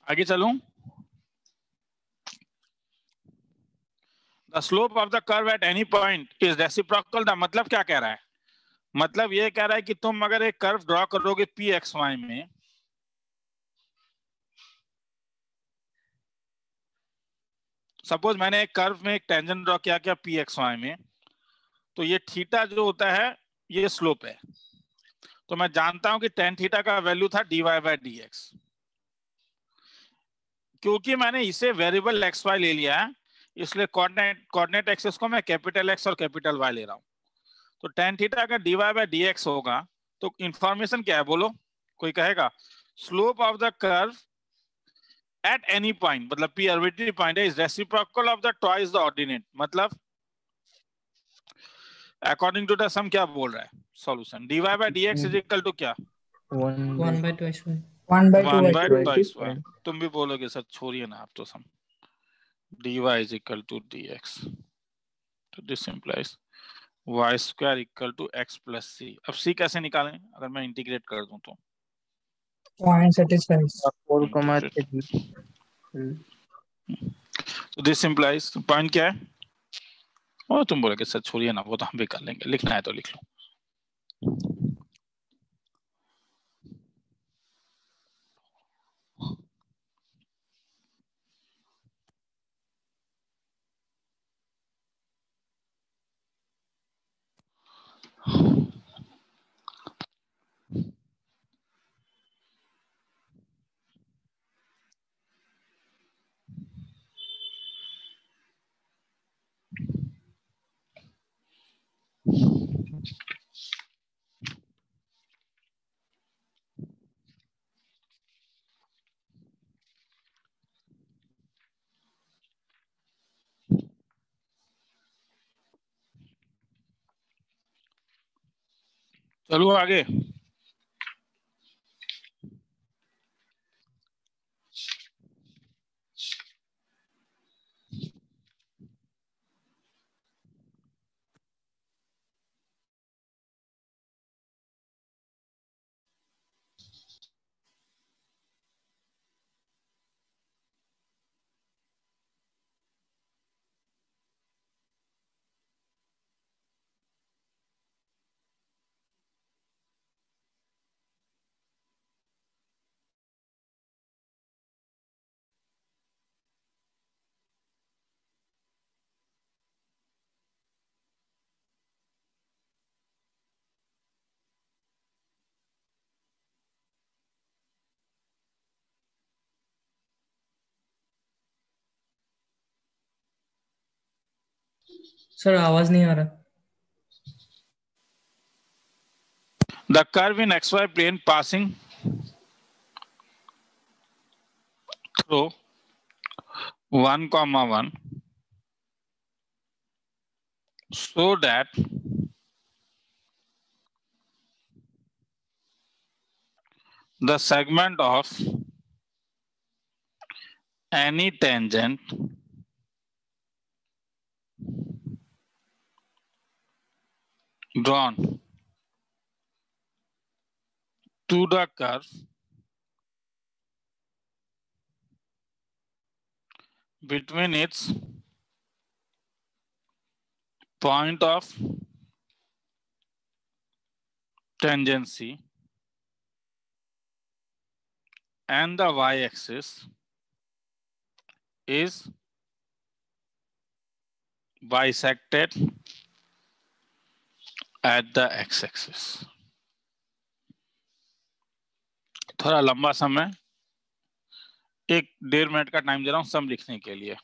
आगे चलूं. The slope of the curve at any point is reciprocal. The मतलब क्या कह रहा है? मतलब ये कह रहा है कि तुम अगर एक कर्व ड्रॉ करोगे पी एक्स वाई में, सपोज मैंने एक कर्व में एक टेंजेंट ड्रॉ किया पी एक्स वाई में, तो ये थीटा जो होता है ये स्लोप है. तो मैं जानता हूं कि टेन थीटा का वैल्यू था dy बाय डी एक्स. क्योंकि मैंने इसे वेरिएबल एक्स वाई ले लिया है, इसलिए कोऑर्डिनेट एक्सिस को मैं कैपिटल एक्स और कैपिटल वाई ले रहा हूं. तो टेन थीटा का dy बाय डी एक्स होगा. तो इंफॉर्मेशन क्या है बोलो, कोई कहेगा? Slope of the curve at any point, मतलब पी आर्बिट्ररी पॉइंट है, is reciprocal of the twice the ordinate. मतलब अकॉर्डिंग टू द सम क्या बोल रहा है solution? dy by d x is equal to क्या? 1 by 2 1 by 2 1 by by 2 twice y. तुम भी बोलोगे सर, छोड़िए ना आप तो sum. dy is equal to dx. तो this implies y square equal to x plus c. अब c कैसे निकालें अगर मैं इंटीग्रेट कर दूं तो? point satisfies 4,3. तो दिस इंप्लाइज पॉइंट क्या है? और तुम बोलोगे सर छोड़िए ना, वो तो हम भी कर लेंगे, लिखना है तो लिख लो. चलो आगे. सर आवाज नहीं आ रहा. The curve in xy plane passing through 1,1 so that the segment of any tangent drawn to the curve between its point of tangency and the y-axis is bisected at the x-axis. थोड़ा लंबा समय, 1-1.5 minute का time दे रहा हूं सम लिखने के लिए।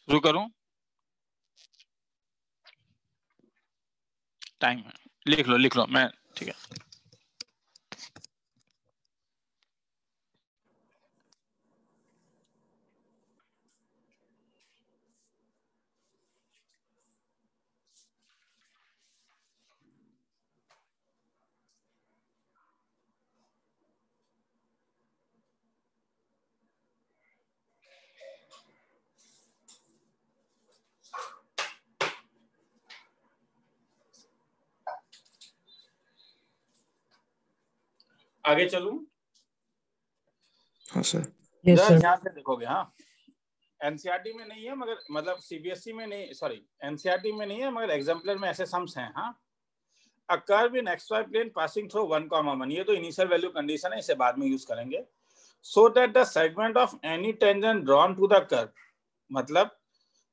शुरू करूं? टाइम है, लिख लो मैं, ठीक है। आगे चलूं? हाँ सर। Yes sir. ध्यान से देखोगे। हाँ, एनसीईआरटी में नहीं है मगर, मतलब सीबीएसई में नहीं, सॉरी एनसीईआरटी में नहीं है मगर एग्जाम्पलर में ऐसे सम्स हैं। हाँ, a curve in xy plane passing through 1,1, ये तो इनिशियल वैल्यू कंडीशन है, इसे बाद में यूज करेंगे। So that the segment of any tangent drawn to the curve, मतलब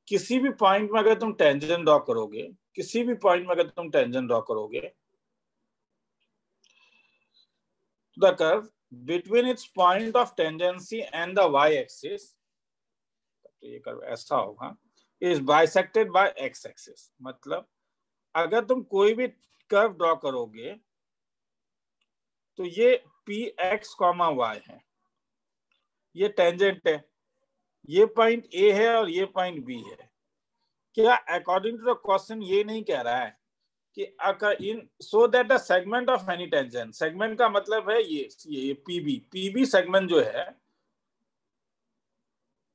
किसी भी पॉइंट में अगर तुम टेंजेंट ड्रॉ करोगे, किसी भी पॉइंट में अगर तुम टेंजेंट ड्रॉ करोगे, the curve between its point of tangency and the y-axis, तो ये कर्व ऐसा होगा, is bisected by x-axis। मतलब अगर तुम कोई भी कर्व ड्रॉ करोगे तो ये px, y है, ये टेंजेंट है, ये पॉइंट A है और ये पॉइंट B है। क्या अकॉर्डिंग टू द क्वेश्चन ये नहीं कह रहा है कि in so that the segment of any tangent, segment का मतलब है ये पीबी सेगमेंट जो है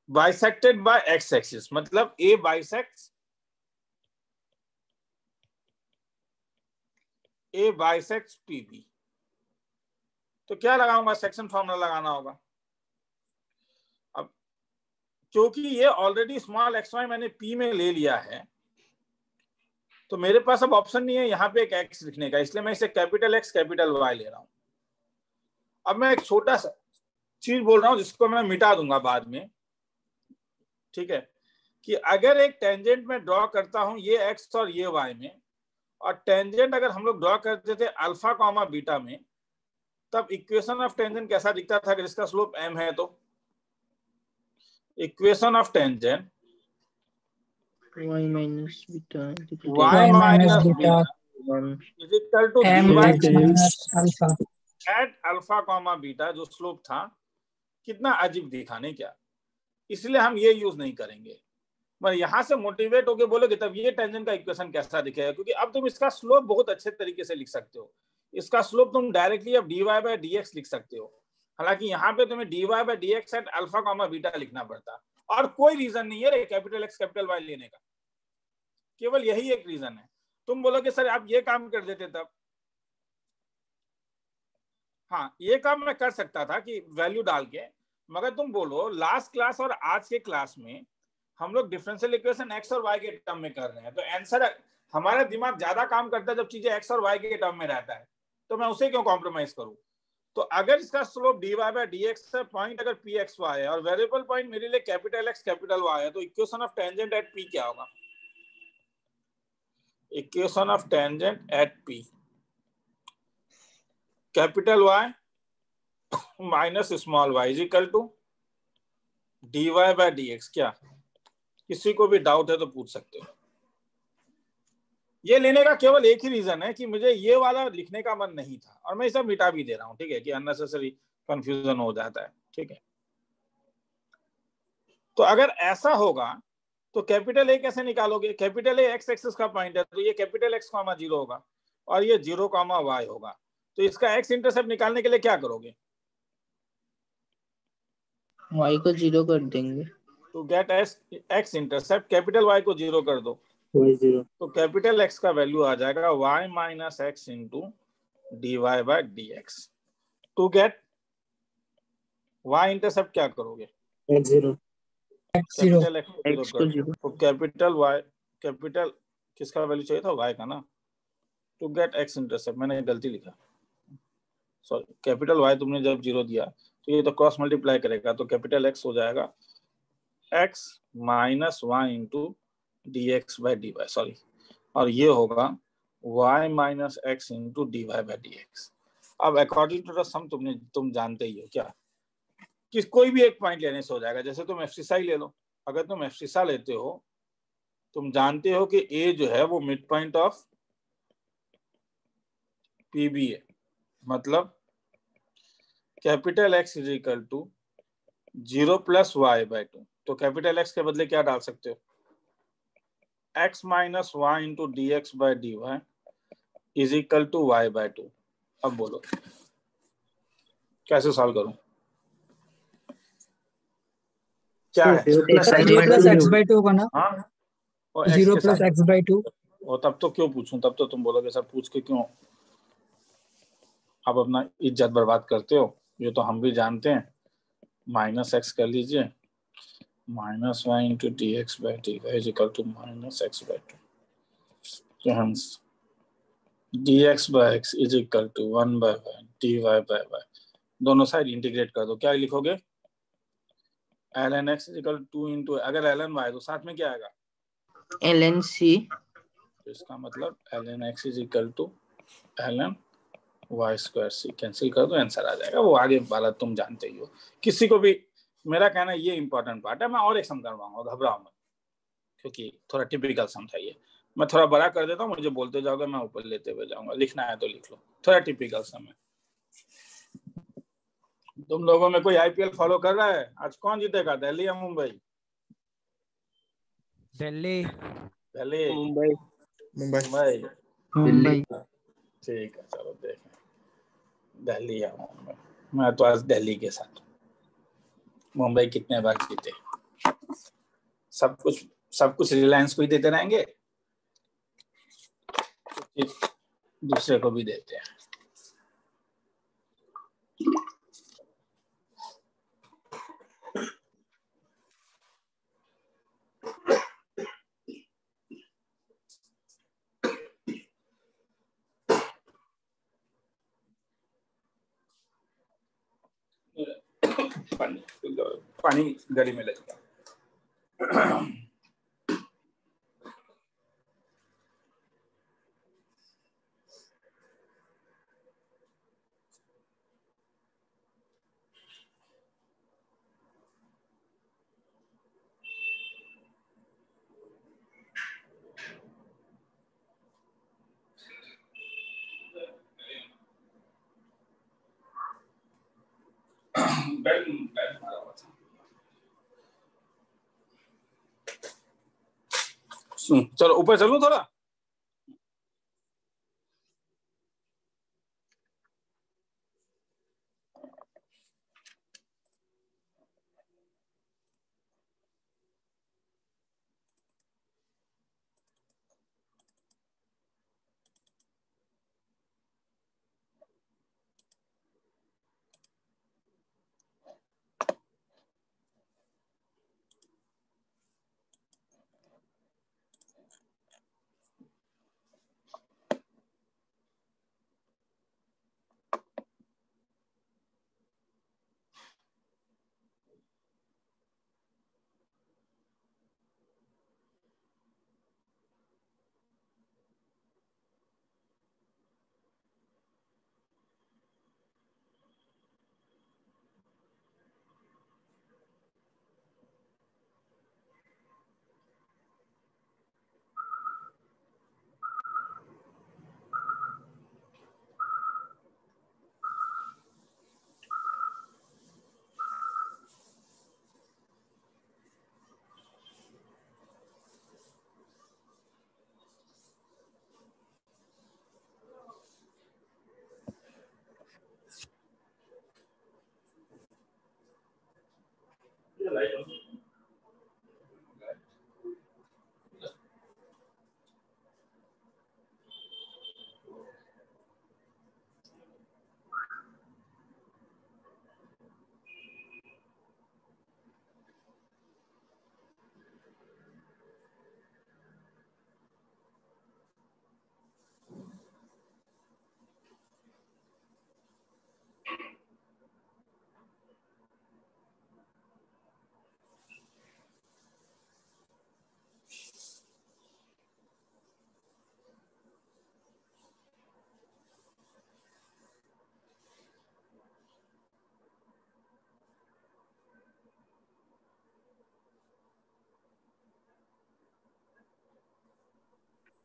बाइसेक्टेड बाय एक्स एक्सिस, मतलब ए बाइसेक्ट्स पीबी। तो क्या लगाऊंगा? सेक्शन फॉर्मूला लगाना होगा। अब क्योंकि ये ऑलरेडी स्मॉल xy मैंने p में ले लिया है, तो मेरे पास अब ऑप्शन नहीं है यहाँ पे एक x लिखने का, इसलिए मैं इसे कैपिटल X कैपिटल Y ले रहा हूं। अब मैं एक छोटा सा चीज बोल रहा हूं जिसको मैं मिटा दूंगा बाद में, ठीक है, कि अगर एक टेंजेंट में ड्रॉ करता हूं ये x और ये y में, और टेंजेंट अगर हम लोग ड्रॉ करते थे अल्फा कॉमा बीटा में, तब इक्वेशन ऑफ टेंजेंट कैसा दिखता था? अगर इसका स्लोप m है तो equation of tangent y minus beta y minus beta is equal to m dy x minus alpha at alpha comma beta, जो स्लोप था। कितना अजीब दिखा नहीं क्या? इसलिए हम ये यूज नहीं करेंगे। मैं यहां से मोटिवेट होके बोलोगे तब ये टेंजेंट का इक्वेशन कैसा दिखेगा, क्योंकि अब तुम इसका स्लोप बहुत अच्छे तरीके से लिख सकते हो। इसका स्लोप तुम डायरेक्टली अब dy by dx लिख सकते हो, हालांकि यहाँ पे तुम्हें dy by dx at alpha comma beta लिखना पड़ता, और कोई रीजन नहीं है कैपिटल X कैपिटल Y लेने का, केवल यही एक रीजन है। तुम बोलोगे सर आप ये काम कर देते तब, हाँ ये काम मैं कर सकता था कि वैल्यू डाल के, मगर तुम बोलो लास्ट क्लास और आज के क्लास में हम लोग डिफरेंशियल इक्वेशन x और y के टर्म में कर रहे हैं, तो आंसर हमारा दिमाग ज्यादा काम करता है जब चीजें x और y के टर्म में रहता है, तो मैं उसे क्यों कॉम्प्रोमाइज करूं? तो अगर इसका स्लोप dy by dx है, पॉइंट अगर pxy है और वेरिएबल पॉइंट मेरे लिए कैपिटल X कैपिटल Y है, तो equation of tangent at p क्या होगा? Equation of tangent at p capital Y minus small y is equal to dy by dx। क्या किसी को भी डाउट है तो पूछ सकते हो। ये लेने का केवल एक ही रीजन है कि मुझे ये वाला लिखने का मन नहीं था और मैं इसे मिटा भी दे रहा हूं, ठीक है, कि अननेसेसरी कंफ्यूजन हो जाता है, ठीक है। तो अगर ऐसा होगा तो कैपिटल ए कैसे निकालोगे? कैपिटल ए एक्स एक्सिस का पॉइंट है, तो ये कैपिटल एक्स कॉमा 0 होगा और ये 0 कॉमा वाई होगा। तो इसका एक्स इंटरसेप्ट निकालने के लिए क्या करोगे? y को 0 कर देंगे। तो get x intercept capital Y को 0 कर दो, y 0। तो कैपिटल एक्स का वैल्यू आ जाएगा y minus x into d y by d x. To get y intercept क्या करोगे? x 0। कैपिटल एक्स को 0 x को कर दो, 0। तो कैपिटल वाई, कैपिटल किसका वैल्यू चाहिए था? y का ना। टू गेट एक्स इंटरसेप्ट, मैंने गलती लिखा, सॉरी, कैपिटल वाई तुमने जब 0 दिया तो ये तो क्रॉस मल्टीप्लाई करेगा, तो कैपिटल एक्स हो जाएगा x minus y into d x by d y, sorry, और ये होगा y minus x into d y by d x. अब अकॉर्डिंग टू द सम तुम जानते ही हो क्या, कि कोई भी एक पॉइंट लेने से हो जाएगा। जैसे तुम एफसीसा ही ले लो, अगर तुम एफसीसा लेते हो, तुम जानते हो कि ए जो है वो मिड पॉइंट ऑफ पीबी है, मतलब capital X is equal to 0 plus y by 2। तो कैपिटल एक्स के बदले क्या डाल सकते हो? x minus y into d x by d y is equal to y by 2। अब बोलो कैसे सॉल्व करूं? क्या है? 0 plus x 0 by plus 2 x by 2 होगा ना? हाँ, और x 0 के प्लस साथ, x बाई 2। और तब तो क्यों पूछूं, तब तो तुम बोलोगे सर पूछ के क्यों आप अपना इज्जत बर्बाद करते हो, ये तो हम भी जानते हैं। माइनस एक्स कर लीजिए, minus y into d x by d y is equal to minus x by 2। तो हम d x by x is equal to 1 by y d y by y, दोनों साइड इंटीग्रेट कर दो। क्या लिखोगे? ln x is equal to 2 into, अगर ln y तो साथ में क्या आएगा? ln c। तो इसका मतलब ln x is equal to ln y square c, cancel कर दो, आंसर आ जाएगा। वो आगे वाला तुम जानते ही हो। किसी को भी मेरा कहना ये इंपॉर्टेंट पार्ट है, मैं और एक सम करवाऊंगा, घबराओ मत, क्योंकि थोड़ा टिपिकल सम था ये। मैं थोड़ा बड़ा कर देता हूँ, मुझे बोलते जाओगे, मैं ऊपर लेते हुए जाऊंगा। लिखना है तो लिख लो, थोड़ा टिपिकल सम है। तुम लोगों में कोई आईपीएल फॉलो कर रहा है? आज कौन जीतेगा, दिल्ली या मुंबई? दिल्ली। दिल्ली, मुंबई। मुंबई, मुंबई। ठीक है, चलो देखें दिल्ली या मुंबई। मैं तो आज दिल्ली के साथ। मुंबई कितने बार जीते? सब कुछ रिलायंस को ही देते रहेंगे, दूसरे को भी देते हैं। पानी गली में लग गया। चलो ऊपर चलूं थोड़ा।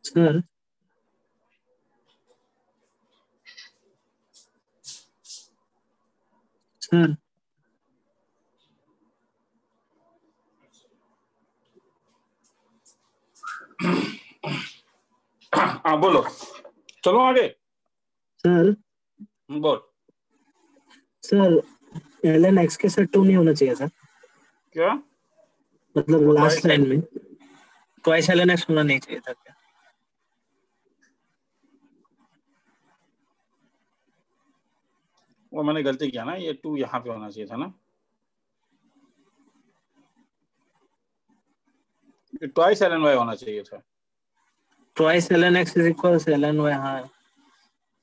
सर सर हाँ बोलो, चलो आगे। सर बोल। सर ln x के साथ 2 नहीं होना चाहिए सर, क्या मतलब वो लास्ट twice लाइन में ट्वाइस ln x होना नहीं चाहिए था क्या? वो मैंने गलती किया ना, ये 2 यहाँ पे होना चाहिए था ना, ट्वाइस ln y होना चाहिए था। Twice ln x is equal to ln y। हाँ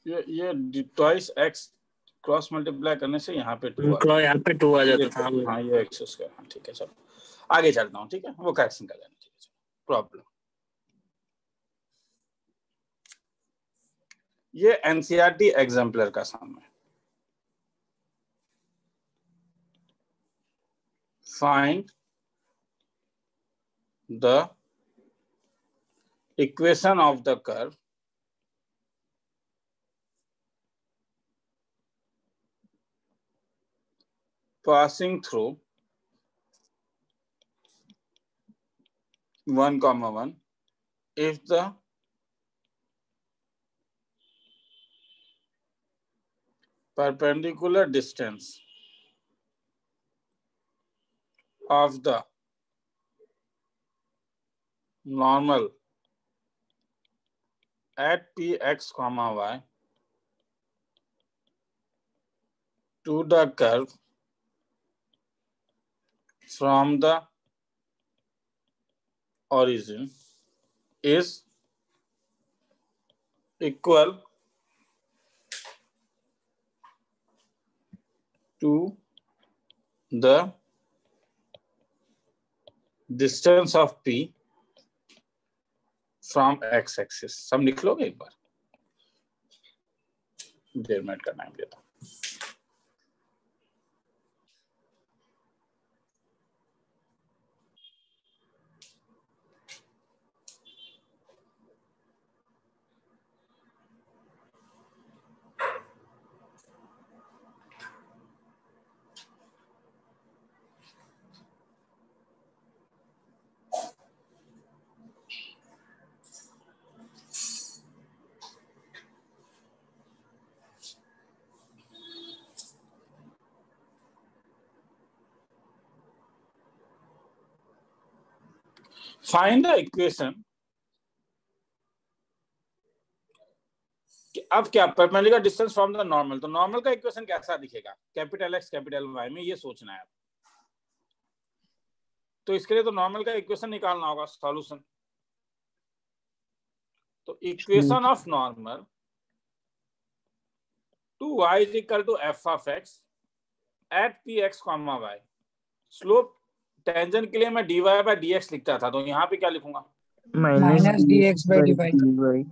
ये ट्वाइस x क्रॉस मल्टीप्लाई करने से यहाँ पे 2 आ तो यहाँ पे 2 आ जाता था। हाँ ये x स्क्वायर। हाँ ठीक है, चलो आगे चलता हूँ। ठीक है, वो करेक्शन कर लेना, ठीक है प्रॉब्लम। ये एनसीईआरटी एग्जाम्पलर का सम है। Find the equation of the curve passing through 1,1 if the perpendicular distance of the normal at px comma y to the curve from the origin is equal to the distance of p from x axis। सब लिख लोगे एक बार, 1.5 minute का time देता हूं। Find the equation. अब क्या perpendicular distance from the normal, तो नॉर्मल का इक्वेशन कैसा दिखेगा कैपिटल एक्स कैपिटल वाई में, ये सोचना है। तो इसके लिए तो नॉर्मल का इक्वेशन निकालना होगा, सॉल्यूशन। तो equation of normal to y is equal to f of x at px comma y। Slope tangent के लिए मैं dy बाय dx लिखता था, तो यहाँ पे क्या लिखूंगा? Minus dx by dy।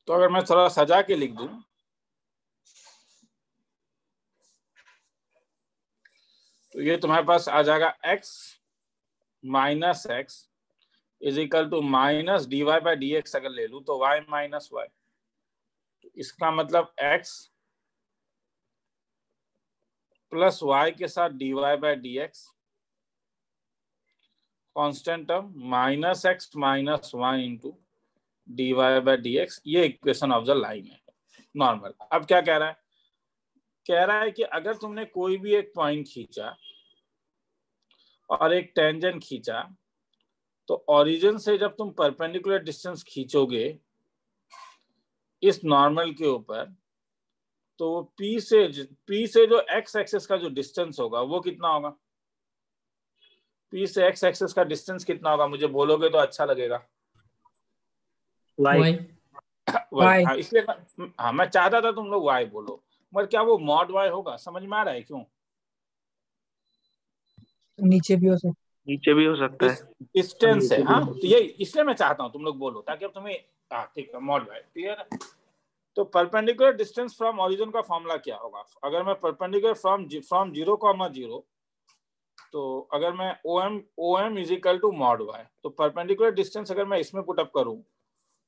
तो अगर मैं थोड़ा सजा के लिख दूं, तो ये तुम्हारे पास आ जाएगा x minus x is equal to minus dy by dx। अगर ले लूं तो y माइनस वाई, इसका मतलब x प्लस y के साथ dy by dx constant term minus x minus y into dy by dx। ये इक्वेशन ऑफ द लाइन है। नॉर्मल। अब क्या कह रहा है कि अगर तुमने कोई भी एक पॉइंट खींचा और एक टेंजेंट खींचा, तो ओरिजिन से जब तुम परपेंडिकुलर डिस्टेंस खींचोगे इस नॉर्मल के ऊपर, तो P से जो x एक्सिस का जो डिस्टेंस होगा वो कितना होगा? P से x एक्सिस का डिस्टेंस कितना होगा? मुझे बोलोगे तो अच्छा लगेगा। y हाँ, इसलिए मैं चाहता था तुम लोग y बोलो, मगर क्या वो मॉड y होगा? समझ में आ रहा है क्यों? नीचे भी हो सकता है। डिस्टेंस है। हाँ, तो ये इसलिए मैं चाहता हूँ तुम लोग बोलो, ताकि अब तुम्हें ठीक है, मॉड y क्लियर है। तो परपेंडिकुलर डिस्टेंस फ्रॉम ओरिजिन का फॉर्मूला क्या होगा? अगर मैं परपेंडिकुलर फ्रॉम 0,0, तो अगर मैं OM is equal to mod y, तो परपेंडिकुलर डिस्टेंस अगर मैं इसमें पुट अप करूं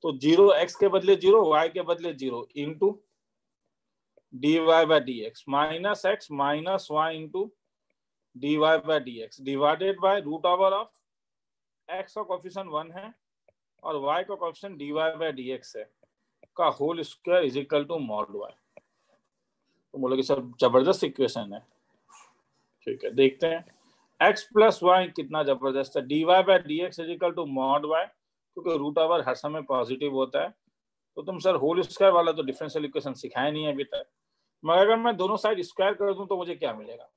तो 0x के बदले 0, y के बदले 0 into dy by dx minus x minus y into dy by dx divided by root over of x का कोफिशिएंट 1 है और y का कोफिशिएंट dy बाय dx है का whole square is equal to mod y। तो बोलोगे sir जबरदस्त equation है। ठीक है, देखते हैं। x प्लस वाई कितना जबरदस्त है। dy by dx is equal to mod y, क्योंकि रूट ओवर हर समय पॉजिटिव होता है। तो तुम सर होल स्क्वायर वाला तो डिफरेंशियल इक्वेशन सिखाया नहीं है अभी तक, मगर अगर मैं दोनों साइड स्क्वायर कर दूं तो मुझे क्या मिलेगा?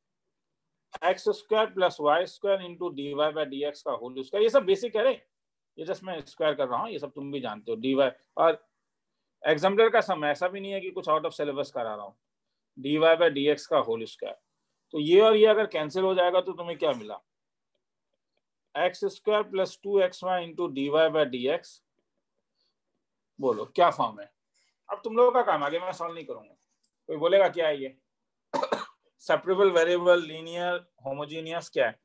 X square plus y square into d y by d x का होल स्क्वायर। ये सब बेसिक है रे, ये जस्ट मैं स्क्वायर कर रहा हूँ, ये सब तुम भी जानते हो। डी वाई, और एग्जाम्पलर का समय ऐसा भी नहीं है कि कुछ आउट ऑफ सिलेबस करा रहा हूँ। D y by d x का होल स्क्वायर। तो ये और ये अगर कैंसिल हो जाएगा तो तुम्हें क्या मिला? X square plus 2xy into d y by d x. बोलो क्या फॉर्म है? अब तुम लोगों का काम, आगे मैं सॉल्व नहीं करूंगा। कोई बोलेगा क्या है ये? सेपरेबल, वेरिएबल, लीनियर, होमोजेनियस, क्या है?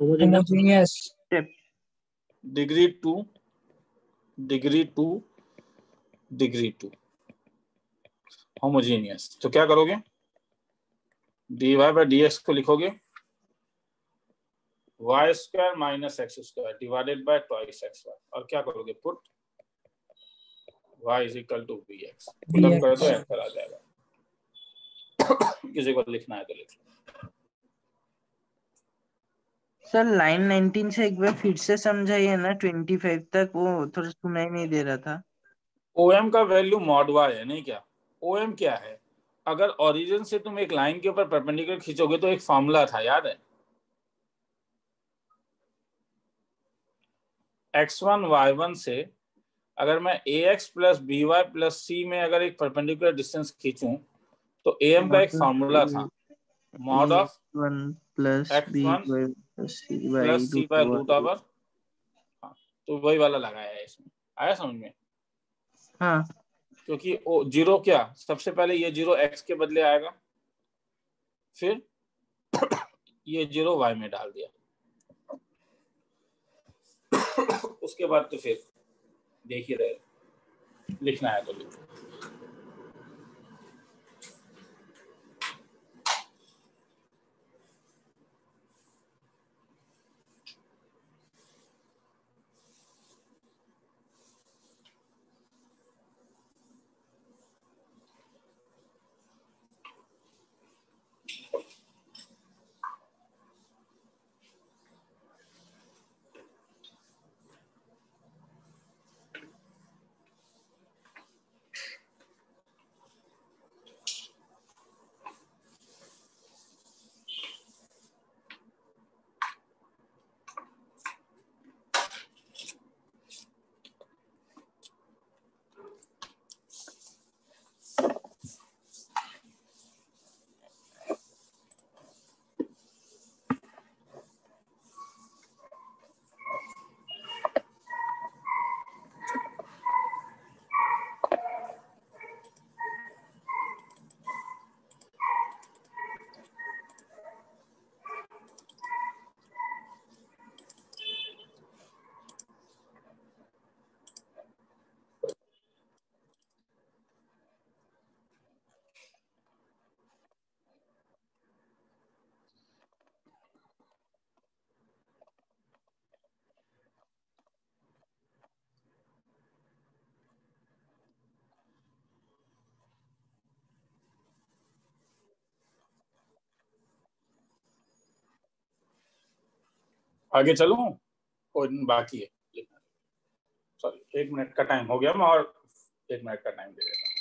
Homogeneous. Degree 2, degree 2, degree 2 homogeneous. तो क्या करोगे? D y by d x को लिखोगे y square minus x square divided by twice x y, और क्या करोगे? Put y is equal to b x. Put up कर दो, आंसर आ जाएगा। किसी को लिखना है तो लिख लो। सर लाइन 19 से एक बार फिर से समझाइए ना, 25 तक वो थोड़ा सुनाई नहीं दे रहा था। OM का वैल्यू मॉड y है, नहीं क्या? OM क्या है? अगर ओरिजिन से तुम एक लाइन के ऊपर परपेंडिकुलर खींचोगे तो एक फॉर्मूला था, याद है? x1 y1 से अगर मैं ax plus by plus c में अगर एक परपेंडिकुलर डिस्टेंस खींचूं तो AM का एक फॉर्मूला था, mod of x1 plus x1 plus c by root over. हाँ, तो वही वाला लगाया है इसमें। आया समझ में? हाँ, क्योंकि जीरो क्या, सबसे पहले ये 0 x के बदले आएगा, फिर ये 0 y में डाल दिया, उसके बाद तो फिर देख ही रहे, लिखना है तो लिखो। आगे चलूं और बाकी है, सॉरी 1 मिनट का टाइम हो गया, मैं और 1 मिनट का टाइम दे देता हूँ।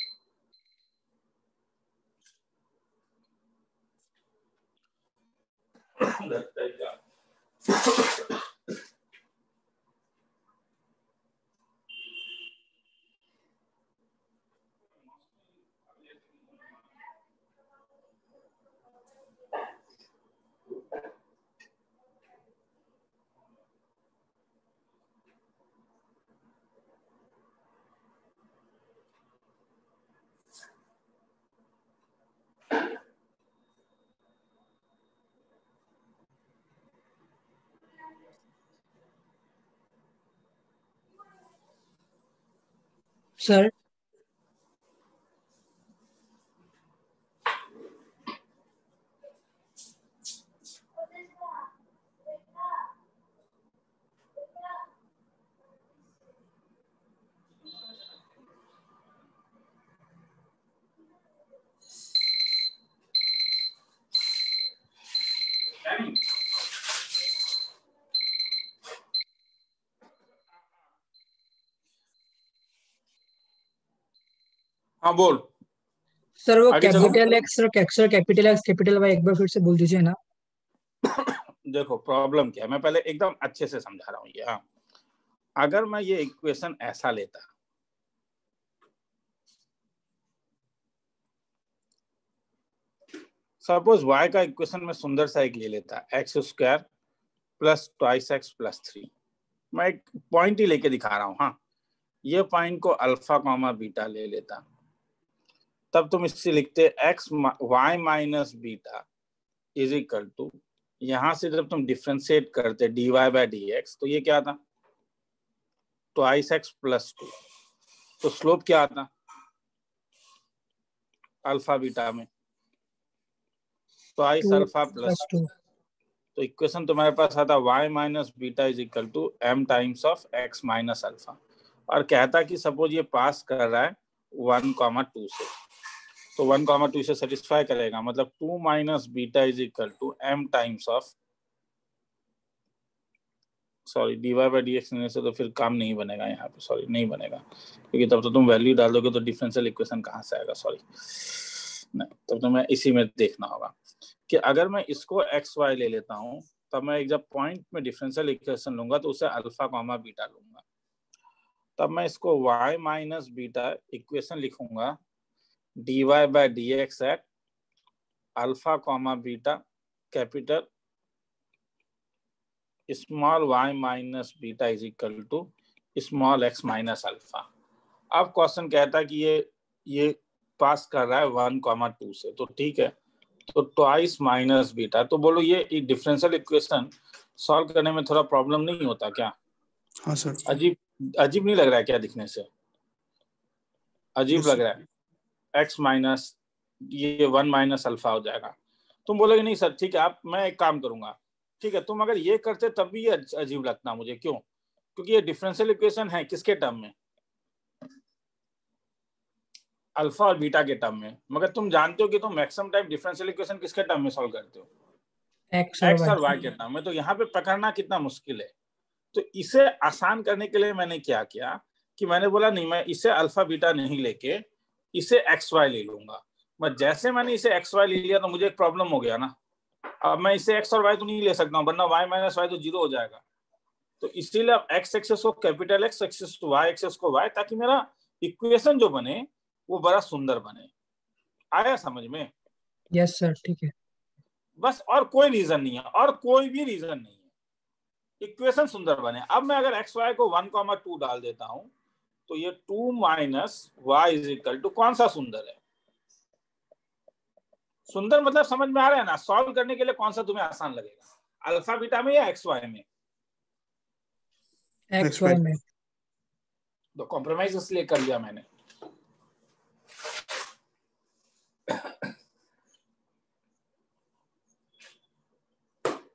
सर हाँ बोल। सर वो आगे चलो। कैपिटल एक्स और कैपिटल एक्स कैपिटल वाई एक बार फिर से बोल दीजिए ना। देखो प्रॉब्लम क्या है, मैं पहले एकदम अच्छे से समझा रहा हूँ ये। हाँ, अगर मैं ये इक्वेशन ऐसा लेता, सपोज y का इक्वेशन में सुंदर सा एक ले लेता, x square plus twice x plus 3। मैं एक पॉइंट ही लेके दिखा रहा हूँ। हाँ, ये पॉइंट को अल्फा कॉमा बीटा ले लेता, तब तुम इससे लिखते x y minus beta is equal to, यहां से जब तुम डिफ्रेंशिएट करते dy बाय dx, तो ये क्या था, ट्वाइस एक्स प्लस 2। तो स्लोप क्या आता अल्फा बीटा में, ट्वाइस अल्फा प्लस 2। तो इक्वेशन तुम्हारे पास आता y minus beta is equal to m times of x minus alpha. और कहता कि सपोज ये पास कर रहा है 1,2 से, तो 1,2 से सेटिस्फाई करेगा, मतलब 2 minus beta is equal to m times of, sorry dy by dx लेने से तो फिर काम नहीं बनेगा यहाँ पे, सॉरी नहीं बनेगा, क्योंकि तब तो तुम वैल्यू डाल दोगे तो डिफरेंशियल इक्वेशन कहाँ से आएगा, सॉरी नहीं, तब तो मैं इसी में देखना होगा कि अगर मैं इसको एक्स वाई ले लेता हूँ, तब मैं जब पॉइंट में डिफरेंशियल इक्वेशन लूंगा तो उसे अल्फा कॉमा बीटा लूंगा, तब मैं इसको y माइनस बीटा इक्वेशन लिखूंगा dy by dx at alpha comma beta capital small y minus beta is equal to small x minus alpha. अब क्वेश्चन कहता है कि ये पास कर रहा है 1,2 से, तो ठीक है, तो ट्वाइस माइनस बीटा। तो बोलो ये डिफरेंशियल इक्वेशन सॉल्व करने में थोड़ा प्रॉब्लम नहीं होता क्या? हाँ सर। अजीब नहीं लग रहा है क्या? दिखने से अजीब लग रहा है, x माइनस ये 1 माइनस अल्फा हो जाएगा। तुम बोलोगे नहीं सर ठीक है, आप मैं एक काम करूंगा, ठीक है, तुम अगर ये करते तब भी ये अजीब लगता मुझे। क्यों? क्योंकि ये डिफरेंशियल इक्वेशन है किसके टर्म में, अल्फा और बीटा के टर्म में, मगर तुम जानते हो कि तुम मैक्सिमम टाइम डिफरेंशियल इक्वेशन किसके टर्म में सॉल्व करते हो, एक्स और वाई के टर्म में। तो यहाँ पे पकड़ना कितना मुश्किल है। तो इसे आसान करने के लिए मैंने क्या किया कि मैंने बोला नहीं, मैं इसे अल्फा बीटा नहीं लेके इसे एक्स वाई ले लूंगा। मैं जैसे मैंने इसे एक्स वाई ले लिया तो मुझे एक प्रॉब्लम हो गया ना, अब मैं इसे एक्स और वाई तो नहीं ले सकता हूँ, वरना वाई माइनस वाई तो 0 हो जाएगा। तो इसीलिए अब एक्स एक्सेस को कैपिटल एक्स एक्सेस को वाई एक्सेस को वाई, ताकि मेरा इक्वेशन जो बने वो बड़ा सुंदर बने। आया समझ में? यस सर, ठीक है। बस, और कोई रीजन नहीं है, और कोई भी रीजन नहीं है, इक्वेशन सुंदर बने। अब मैं अगर एक्स वाई को 1,2 डाल देता हूं, तो ये 2 minus y is equal to कौन सा सुंदर है? सुंदर मतलब समझ में आ रहा है ना? सॉल्व करने के लिए कौन सा तुम्हें आसान लगेगा, अल्फा बीटा में या एक्स वाई में? एक्स वाई में। तो कॉम्प्रोमाइज इसलिए कर लिया मैंने।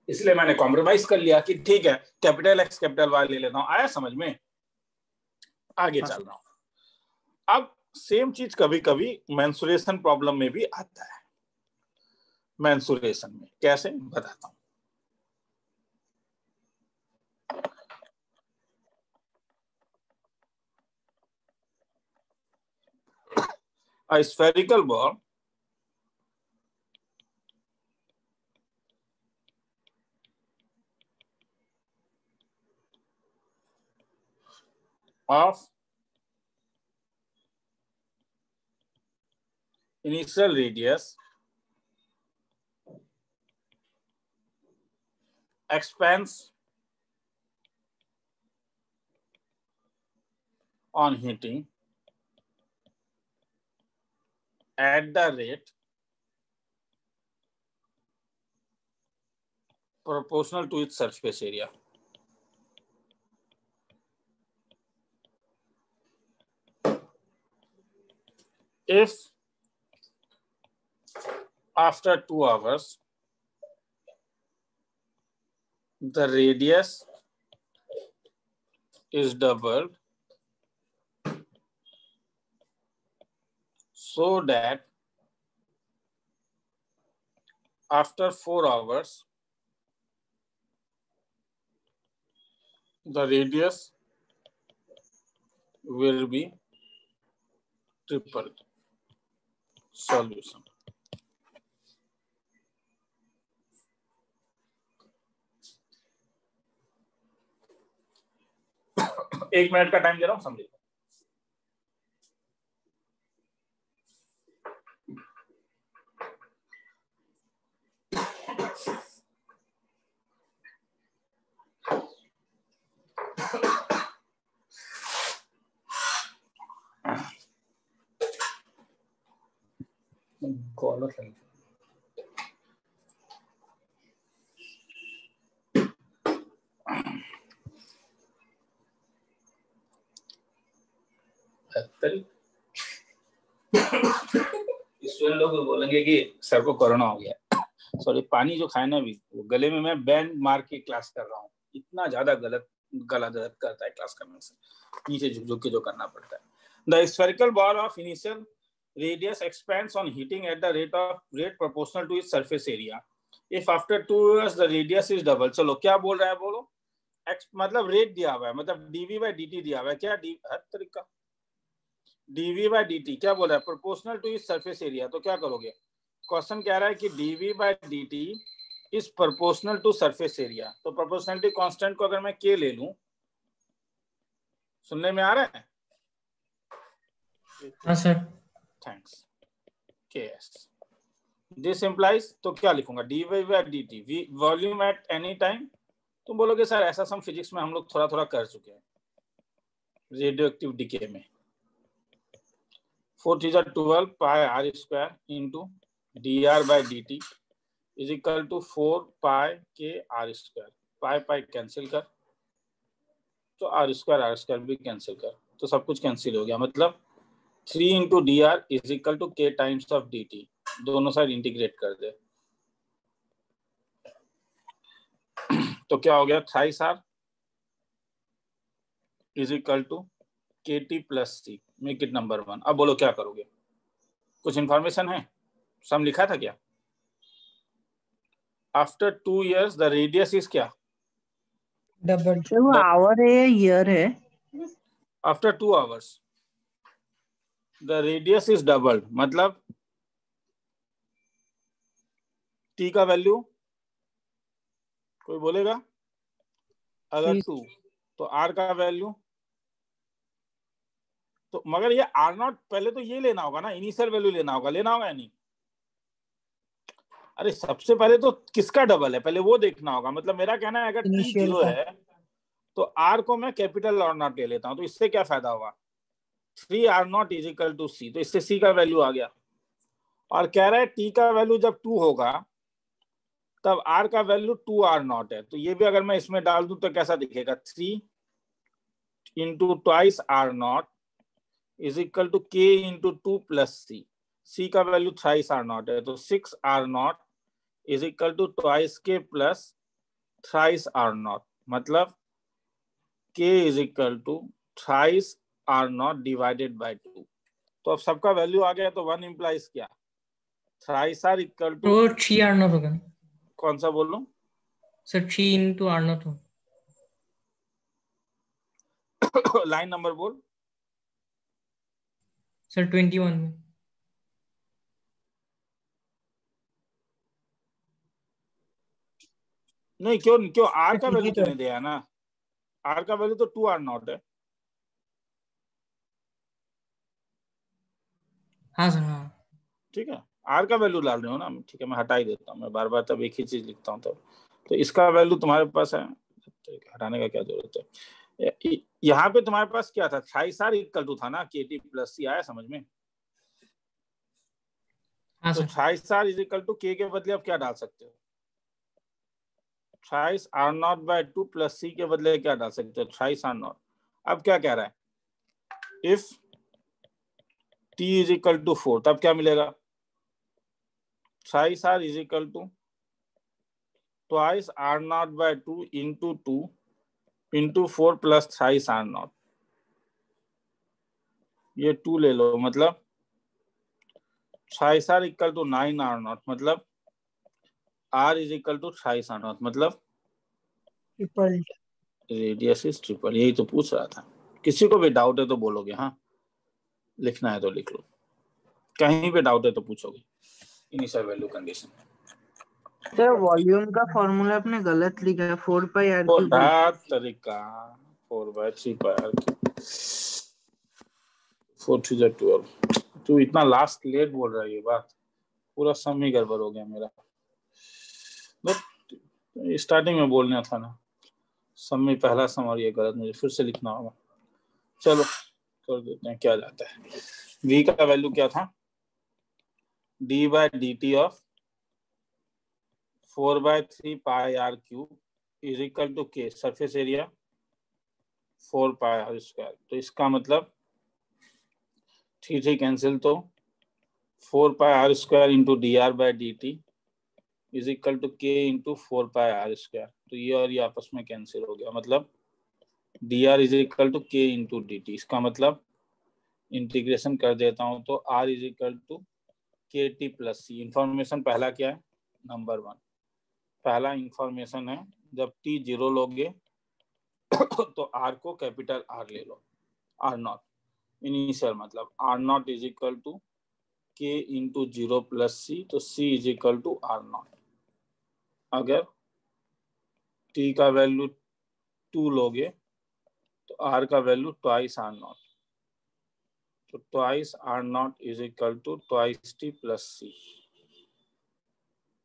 इसलिए मैंने कॉम्प्रोमाइज कर लिया कि ठीक है कैपिटल एक्स कैपिटल वाई ले लेता हूं। आया समझ में? आगे चल रहा हूं। अब सेम चीज कभी कभी मेंसुरेशन प्रॉब्लम में भी आता है। मेंसुरेशन में कैसे बताता हूं। A spherical ball of initial radius expands on heating at the rate proportional to its surface area. If after 2 hours the radius is doubled so that after 4 hours the radius will be tripled. Solution. एक minute का time दे रहा हूं, समझिए। Call student लोग बोलेंगे कि sir को corona हो गया। सॉरी, पानी जो खाए ना अभी वो गले में, मैं बैंड मार के क्लास कर रहा हूँ, इतना ज्यादा गला दर्द करता है क्लास करने से, नीचे झुक झुक के जो करना पड़ता है। The spherical ball of initial radius expands on heating at the rate proportional to its surface area. If after 2 years the radius is double, चलो क्या बोल रहा है, बोलो। x मतलब रेट दिया हुआ है, मतलब dv by dt दिया हुआ है, क्या हर तरीका dv by dt क्या बोल रहा है, proportional to its surface area। तो क्या करोगे, क्वेश्चन कह रहा है कि dv by dt is proportional to surface area। तो proportionality constant को अगर मैं k ले लूं, सुनने में आ रहा है? हाँ sir. Thanks. Ks this implies, तो क्या लिखूंगा, dy by dt volume at any time. तुम बोलोगे सर ऐसा सम फिजिक्स में हम लोग थोड़ा थोड़ा कर चुके हैं रेडियो एक्टिव डीके में। 4 3 12 pi r square into dr by dt is equal to 4 pi के r square. Pi pi cancel कर, तो r स्क्वायर भी कैंसिल कर, तो सब कुछ कैंसिल हो गया। मतलब 3 into d r is equal to k times of d t. दोनों साइड इंटीग्रेट कर दे, तो क्या हो गया, thrice r is equal to k t plus c, make it number 1। अब बोलो क्या करोगे, कुछ इंफॉर्मेशन है, सम लिखा था क्या? After 2 years the radius is क्या, डबल। वो आवर है, ईयर है। After 2 hours the radius is doubled, मतलब टी का वैल्यू कोई बोलेगा, अगर 2 तो आर का वैल्यू, तो मगर ये आर नॉट पहले तो ये लेना होगा ना, इनिशियल वैल्यू लेना होगा या नहीं? अरे सबसे पहले तो किसका डबल है पहले वो देखना होगा। मतलब मेरा कहना है अगर टी 0 है तो आर को मैं कैपिटल आर नॉट ले लेता हूं, तो इससे क्या फायदा होगा, 3 r not is equal to c, तो इससे सी का वैल्यू आ गया। और कह रहा है टी का वैल्यू जब 2 होगा तब आर का वैल्यू 2 आर नॉट है, तो ये भी अगर मैं इसमें डाल दूं तो कैसा दिखेगा, 3 into twice R not is equal to K into 2 plus C. C का वैल्यू थ्राइस आर नॉट है, तो 6 R not is equal to twice K plus thrice R not, मतलब K is equal to thrice R not divided by 2। तो अब सबका value आ गया, तो 1 implies क्या, thrice r equal to 3 r naught होगा। कौन सा बोलूं सर, 3 इंटू आर नॉट हो। लाइन नंबर बोल सर 21 में नहीं क्यों क्यों आर का ठीक वैल्यू ही तो तो नहीं दिया है ना, आर का वैल्यू तो 2r0 है। हाँ सर हाँ। ठीक है, आर का वैल्यू डाल रहे हो ना, ठीक है मैं हटा ही देता हूँ, मैं बार बार तब एक ही चीज लिखता हूँ तब। तो इसका वैल्यू तुम्हारे पास है, हटाने का क्या जरूरत है। यहाँ पे तुम्हारे पास क्या था, XiSR इक्वल टू था ना KT प्लस C, आया समझ में। हाँ तो sir. XiSR is equal to K के बदले अब क्या डाल सकते हो, XiSR0/2 प्लस C के बदले क्या डाल सकते हो, XiSR0। अब क्या कह रहा है, if T is equal to 4 तब क्या मिलेगा, XiSR is equal to twice R0/2 into 2 into 4 plus XiSR0। ये 2 ले लो, मतलब XiSR इक्वल टू 9R0, मतलब R is equal to XiSR0, मतलब ट्रिपल रेडियस इज ट्रिपल। यही तो पूछ रहा था, किसी को भी डाउट है तो बोलोगे, हाँ लिखना है तो लिख लो, कहीं पे डाउट है तो पूछोगे। Initial value condition. Sir volume का फॉर्मूला आपने गलत लिखा है, 4πr तो क्यूब। तरीका 4/3πr, 4×3 = 12। तू इतना लास्ट लेट बोल रहा है, ये बात पूरा सम ही गड़बड़ हो गया मेरा। स्टार्टिंग में बोलना था ना, सम में पहला सम और ये गलत, मुझे फिर से लिखना होगा। चलो कर देते हैं, क्या जाता है। v का वैल्यू क्या था, d/dt of 4/3πr³ is equal to k, surface area 4πr²। तो इसका मतलब 3 कैंसिल, तो 4πr² into dr/dt is equal to k into 4πr²। तो ये और ये आपस में कैंसिल हो गया, मतलब dr is equal to k into dt। इसका मतलब इंटीग्रेशन कर देता हूं तो r is equal to KT plus C। Information पहला क्या है, नंबर 1 पहला इंफॉर्मेशन है, जब t 0 लोगे तो r को कैपिटल R ले लो, R0 इनिशियल, मतलब R0 is equal to K into 0 plus C, तो C is equal to R0। अगर t का वैल्यू 2 लोगे तो r का वैल्यू ट्वाइस R0, तो twice R0 is equal to twice t plus C,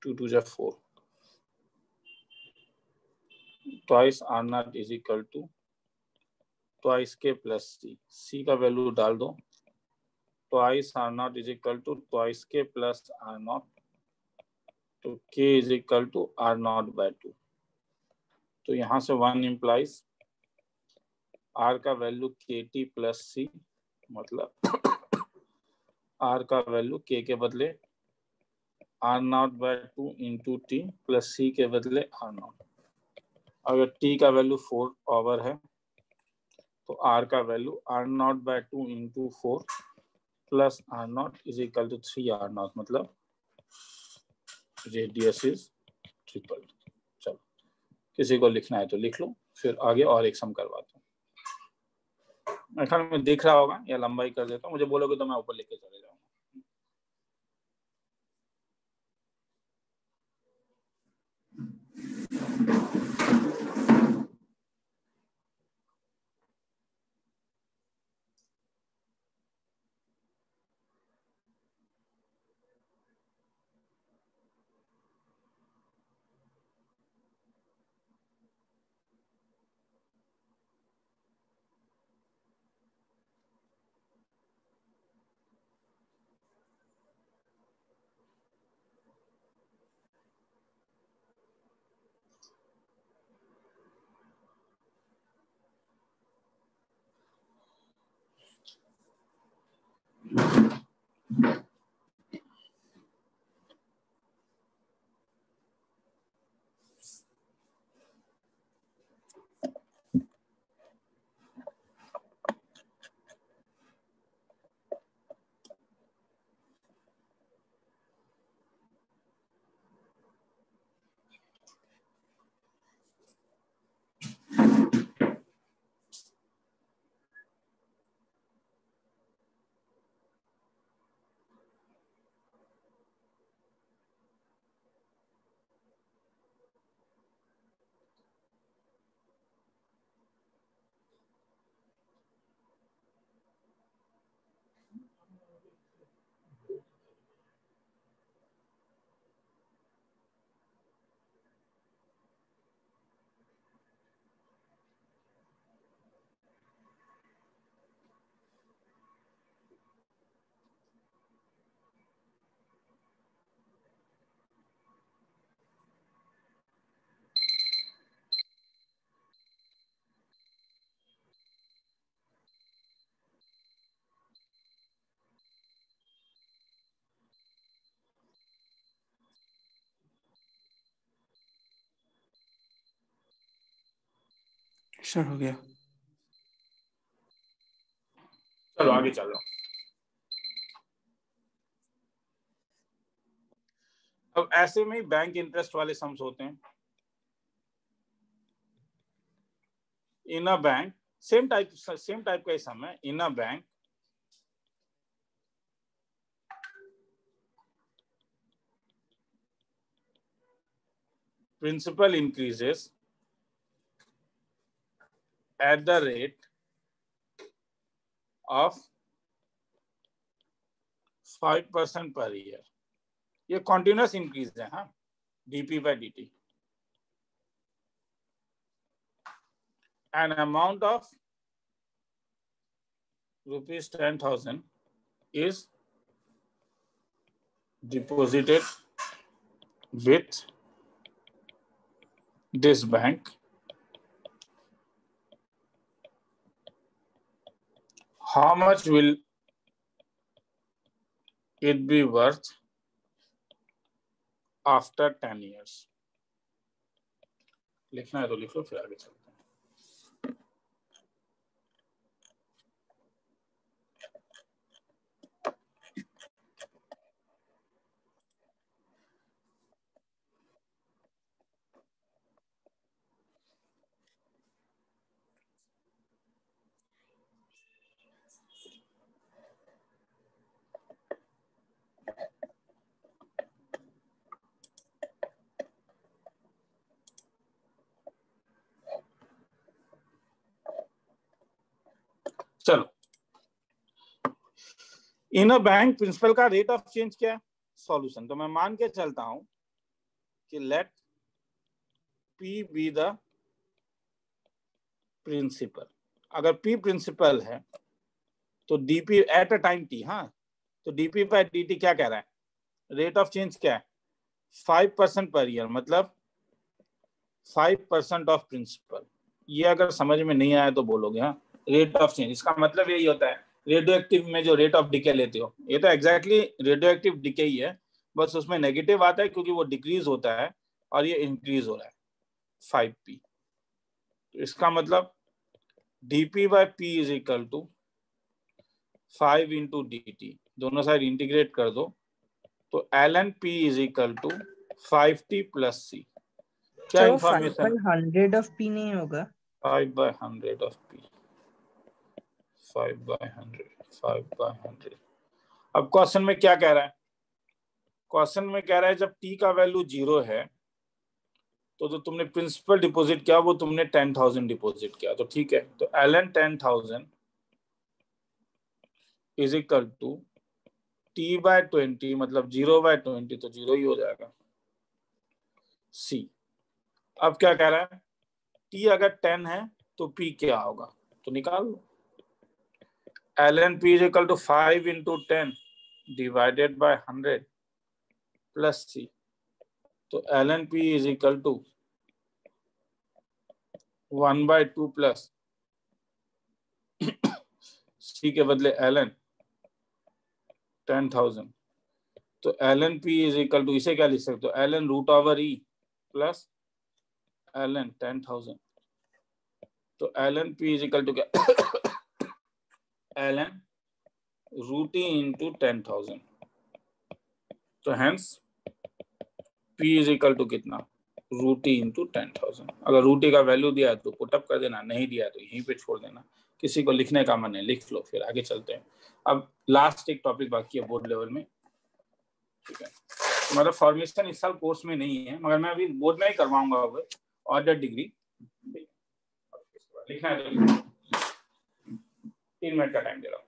2×2 = 4, twice R0 is equal to twice K plus C का value डाल दो, twice R0 is equal to twice K plus R0, तो K is equal to R0/2। तो यहाँ से 1 implies R का value KT plus C, मतलब R का वैल्यू K के बदले R0/2 into T plus C के बदले R0। अगर T का वैल्यू 4 ओवर है तो R का value R0/2 into 4 plus R0 is equal to 3R0, मतलब रेडियस इज ट्रिपल। चलो किसी को लिखना है तो लिख लो, फिर आगे और एक सम करवाता हूँ। मेरे ख्याल में दिख रहा होगा, या लंबाई कर देता हूँ, मुझे बोलोगे तो मैं ऊपर लेके चले जाऊंगा। सर हो गया। चलो आगे चलो। अब ऐसे में ही बैंक इंटरेस्ट वाले सम्स होते हैं। In a bank same type का ही सम है। In a bank principal increases at the rate of 5% per year. ये continuous increase है, हाँ, dp by dt. An amount of rupees 10,000 is deposited with this bank. How much will it be worth after 10 years? लिखना है तो लिखो, फिर आगे चलते हैं। चलो, इन अ बैंक प्रिंसिपल का रेट ऑफ चेंज क्या है? सॉल्यूशन। तो मैं मान के चलता हूं कि let P be the principal. अगर P प्रिंसिपल है तो dp at a time t, हाँ, तो dp बाय dt क्या कह रहा है? रेट ऑफ चेंज क्या है? 5% पर ईयर, मतलब 5% ऑफ प्रिंसिपल। ये अगर समझ में नहीं आया तो बोलोगे, हाँ, रेट ऑफ चेंज, इसका मतलब यही होता है रेडियो एक्टिव में जो रेट ऑफ डिके लेते हो, ये तो एग्जैक्टली रेडियो एक्टिव डिके ही है, बस उसमें नेगेटिव आता है क्योंकि वो डिक्रीज होता है और ये इंक्रीज हो रहा है 5p। तो इसका मतलब dp by p is equal to 5 into dt, दोनों साइड इंटीग्रेट कर दो तो ln p is equal to 5t plus c। क्या तो 5 इंफॉर्मेशन? by 100 of p नहीं होगा? 5 by 100 of p, 5 by 100, 5 by 100। अब क्वेश्चन में क्या कह रहा है? क्वेश्चन में कह रहा है जब t का वैल्यू 0 है तो तुमने प्रिंसिपल डिपॉजिट किया वो तुमने 10,000 डिपॉजिट किया, तो ठीक है, तो ln 10,000 is equal to t by 20, मतलब 0 बाय 20, तो 0 ही हो जाएगा c। अब क्या कह रहा है? t अगर 10 है तो p क्या होगा? तो निकाल लो। ln p is equal to 5 इंटू 10 डिवाइडेड बाय 100 प्लस c। तो ln p is equal to 1/2 plus c के बदले ln 10,000। तो ln p is equal to, इसे क्या लिख सकते हो? ln root over e plus ln 10,000। तो ln p is equal to क्या? ln root e into 10,000। तो hence p is equal to कितना? Root e into 10,000। अगर रूट e का वैल्यू दिया है तो पुटअप कर देना, नहीं दिया तो यहीं पे छोड़ देना। किसी को लिखने का मन है लिख लो, फिर आगे चलते हैं। अब लास्ट एक टॉपिक बाकी है बोर्ड लेवल में, ठीक है, मतलब फॉर्मेशन इस साल कोर्स में नहीं है मगर मैं अभी बोर्ड में ही करवाऊंगा ऑर्डर डिग्री। लिखना है तो 3 मिनट का टाइम दे रहा हूँ।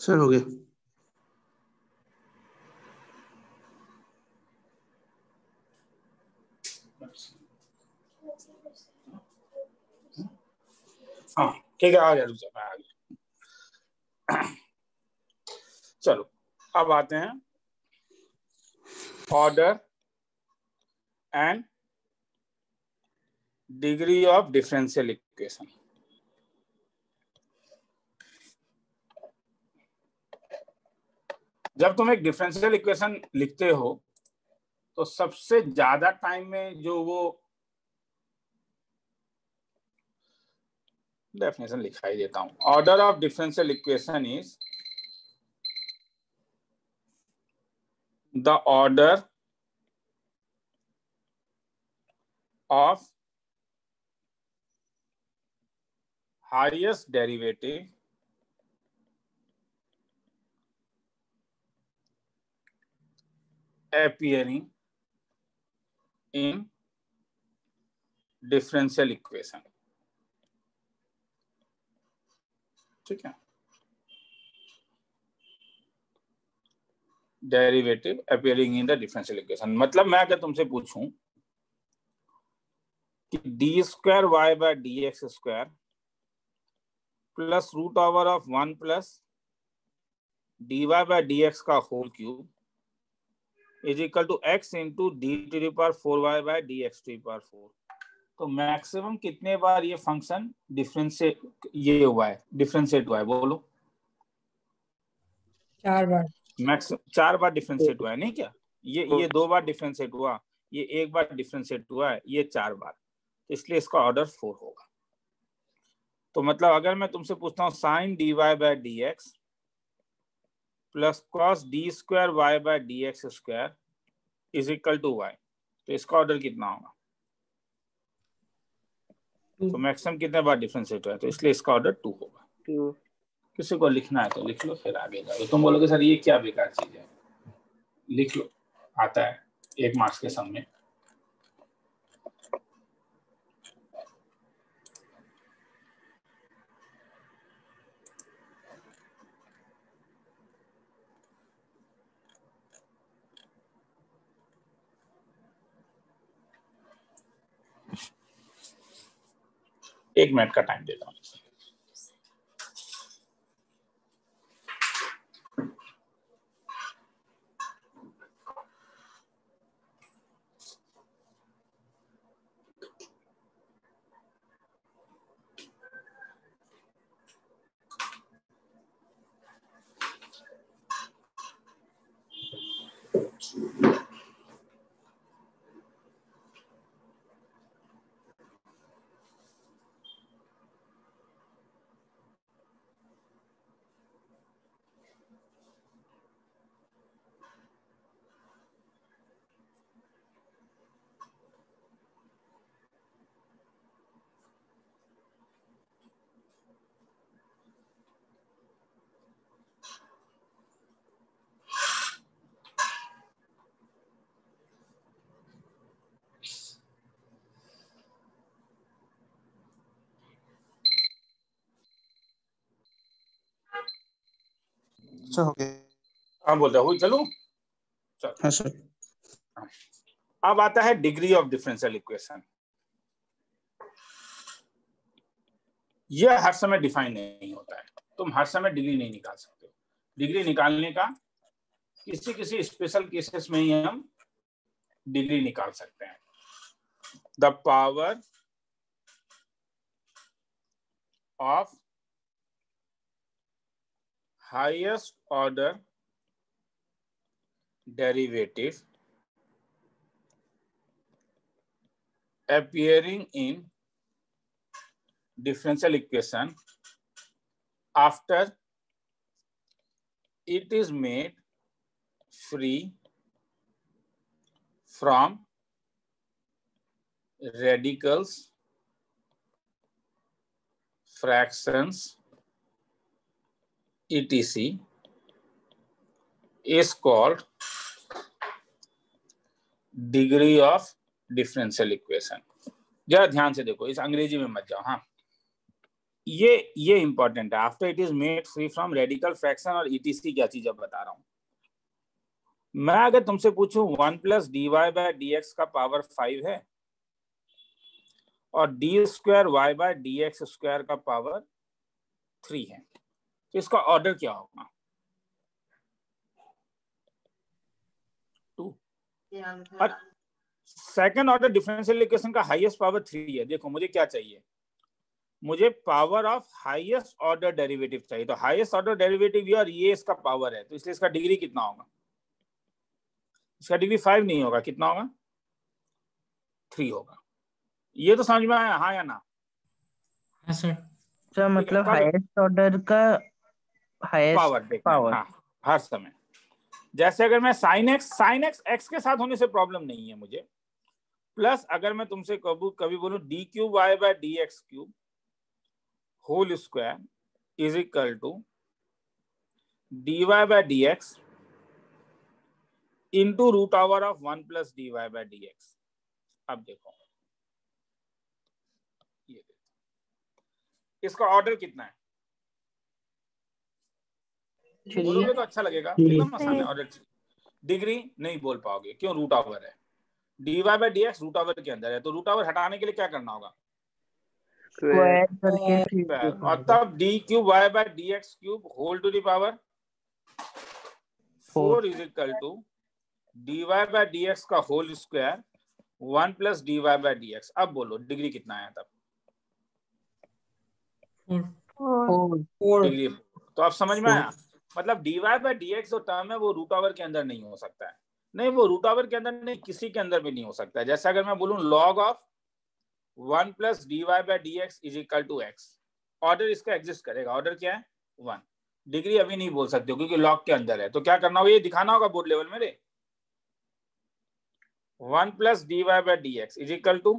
सर हो गया। हाँ ठीक है, आ गया, रुक जा, मैं आ गया। चलो अब आते हैं order and degree of differential equation. जब तुम एक डिफरेंशियल इक्वेशन लिखते हो तो सबसे ज्यादा टाइम में जो वो डेफिनेशन लिखाई देता हूं, order of differential equation is the order of highest derivative appearing in differential equation। ठीक है, derivative appearing in the differential equation। मतलब मैं अगर तुमसे पूछूं कि d square y by d x square plus root over of 1 plus d y by d x का whole cube is equal to x into d to the power 4y by d x to the power 4, तो maximum कितने बार ये function differentiate हुआ है बोलो? 4 बार। Maximum 4 बार differentiate हुआ है, नहीं क्या? ये 2 बार डिफरेंशिएट हुआ, ये 1 बार डिफरेंशिएट हुआ है, ये 4 बार, तो इसलिए इसका ऑर्डर 4 होगा। तो मतलब अगर मैं तुमसे पूछता हूँ sine d y by d x plus cos d square y by d x square is equal to y, तो इसका ऑर्डर कितना होगा? तो मैक्सिमम कितने बार डिफरेंशिएट हुआ है, तो इसलिए इसका ऑर्डर 2 होगा। किसी को लिखना है तो लिख लो, फिर आगे जाओ। तुम बोलोगे सर ये क्या बेकार चीज है, लिख लो, आता है 1 मार्क्स के सम में। एक मिनट का टाइम देता हूँ। सर हो गया। हाँ बोल रहा हूँ, चलो। हाँ सर। अब आता है डिग्री ऑफ डिफरेंशियल इक्वेशन। यह हर समय डिफाइन नहीं होता है, तुम हर समय डिग्री नहीं निकाल सकते। डिग्री निकालने का किसी किसी स्पेशल केसेस में ही हम डिग्री निकाल सकते हैं। The power of highest order derivative appearing in differential equation after it is made free from radicals, fractions, etc. is called degree of differential equation. जरा ध्यान से देखो, इस अंग्रेजी में मत जाओ। हाँ, ये इंपॉर्टेंट है। After it is made free from radical fraction और ईटीसी क्या चीज अब बता रहा हूं मैं। अगर तुमसे पूछूं 1 plus d y by d x का पावर 5 है और d square y by d x square का पावर 3 है, तो इसका ऑर्डर क्या होगा? 2। और सेकंड ऑर्डर डिफरेंशियल इक्वेशन का हाईएस्ट पावर 3 है। देखो मुझे क्या चाहिए, मुझे power of highest order derivative चाहिए। तो हाईएस्ट ऑर्डर डेरिवेटिव ये और ये इसका पावर है, तो इसलिए इसका डिग्री कितना होगा? इसका डिग्री 5 नहीं होगा, कितना होगा? 3 होगा। ये तो समझ में आया, हाँ या ना? हाँ सर। सर मतलब हाईएस्ट ऑर्डर का हाईएस्ट पावर हाँ, हर समय। जैसे अगर मैं साइन एक्स एक्स के साथ होने से प्रॉब्लम नहीं है मुझे, प्लस अगर मैं तुमसे कभी बोलूं d cube y by d x cube whole square is equal to d y by d x into root over of 1 plus d y by d x. अब देखो ये इसका ऑर्डर कितना है? बोलोगे तो अच्छा लगेगा, एकदम आसान है ऑर्डर। डिग्री नहीं बोल पाओगे, क्यों? रूट ओवर है। D y by d x root over के अंदर है, तो रूट ओवर हटाने के लिए क्या करना होगा? स्क्वायर करके और तब d cube y by d x cube whole to the power 4 is equal to d y by d x का whole square 1 plus d y by d x. अब बोलो डिग्री कितना है तब? 4 डिग्री। तो अब समझ में आया, मतलब d y by d x जो टर्म है वो रूट ओवर के अंदर नहीं हो सकता है। नहीं, वो रूट ओवर के अंदर नहीं, किसी के अंदर भी नहीं हो सकता है। जैसे अगर मैं बोलूं log of 1 plus d y by d x is equal to x, order इसका एग्जिस्ट करेगा। ऑर्डर क्या है? 1। डिग्री अभी नहीं बोल सकते हो क्योंकि लॉग के अंदर है। तो क्या करना होगा, ये दिखाना होगा बोर्ड लेवल में। 1 plus d y by d x is equal to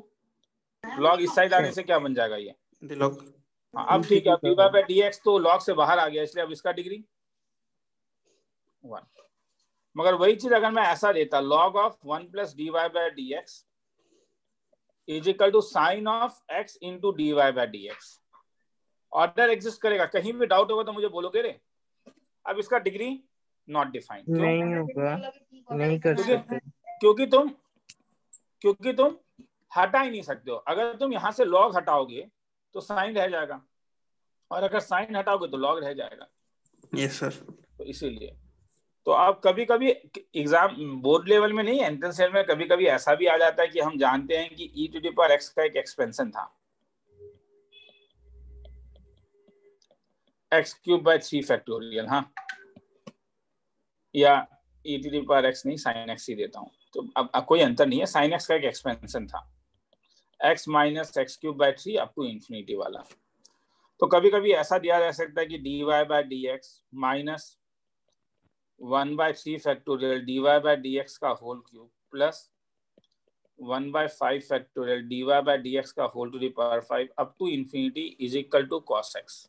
log, इस साइड आने से क्या बन जाएगा ये? लॉग। हाँ, अब ठीक है। D y by d x तो लॉग से बाहर आ गया, इसलिए अब इसका डिग्री 1। मगर वही चीज अगर मैं ऐसा देता log of 1 plus d y by d x is equal to sine of x into d y by d x, order exist करेगा। कहीं भी डाउट होगा तो मुझे बोलोगे रे। अब इसका डिग्री नॉट डिफाइंड, क्यों? नहीं होगा, नहीं कर सकते क्योंकि तुम हटा ही नहीं सकते हो। अगर तुम यहां से लॉग हटाओगे तो साइन रह जाएगा, और अगर साइन हटाओगे तो लॉग रह जाएगा। Yes sir. तो इसीलिए तो आप कभी कभी एग्जाम बोर्ड लेवल में नहीं, एंट्रेंस लेवल में कभी कभी ऐसा भी आ जाता है कि हम जानते हैं कि e to the power x का एक एक्सपेंशन था x क्यूब बाय 3 फैक्टोरियल। हाँ, या e to the power x नहीं, साइन x ही देता हूँ। तो अब कोई अंतर नहीं है, साइन x का एक एक्सपेंशन था x minus x cube by 3 up to infinity वाला। तो कभी कभी ऐसा दिया जा सकता है कि dy by dx minus 1 by 3 factorial dy by dx का whole cube plus 1 by 5 factorial dy by dx का whole to the power 5 up to infinity is equal to cos x।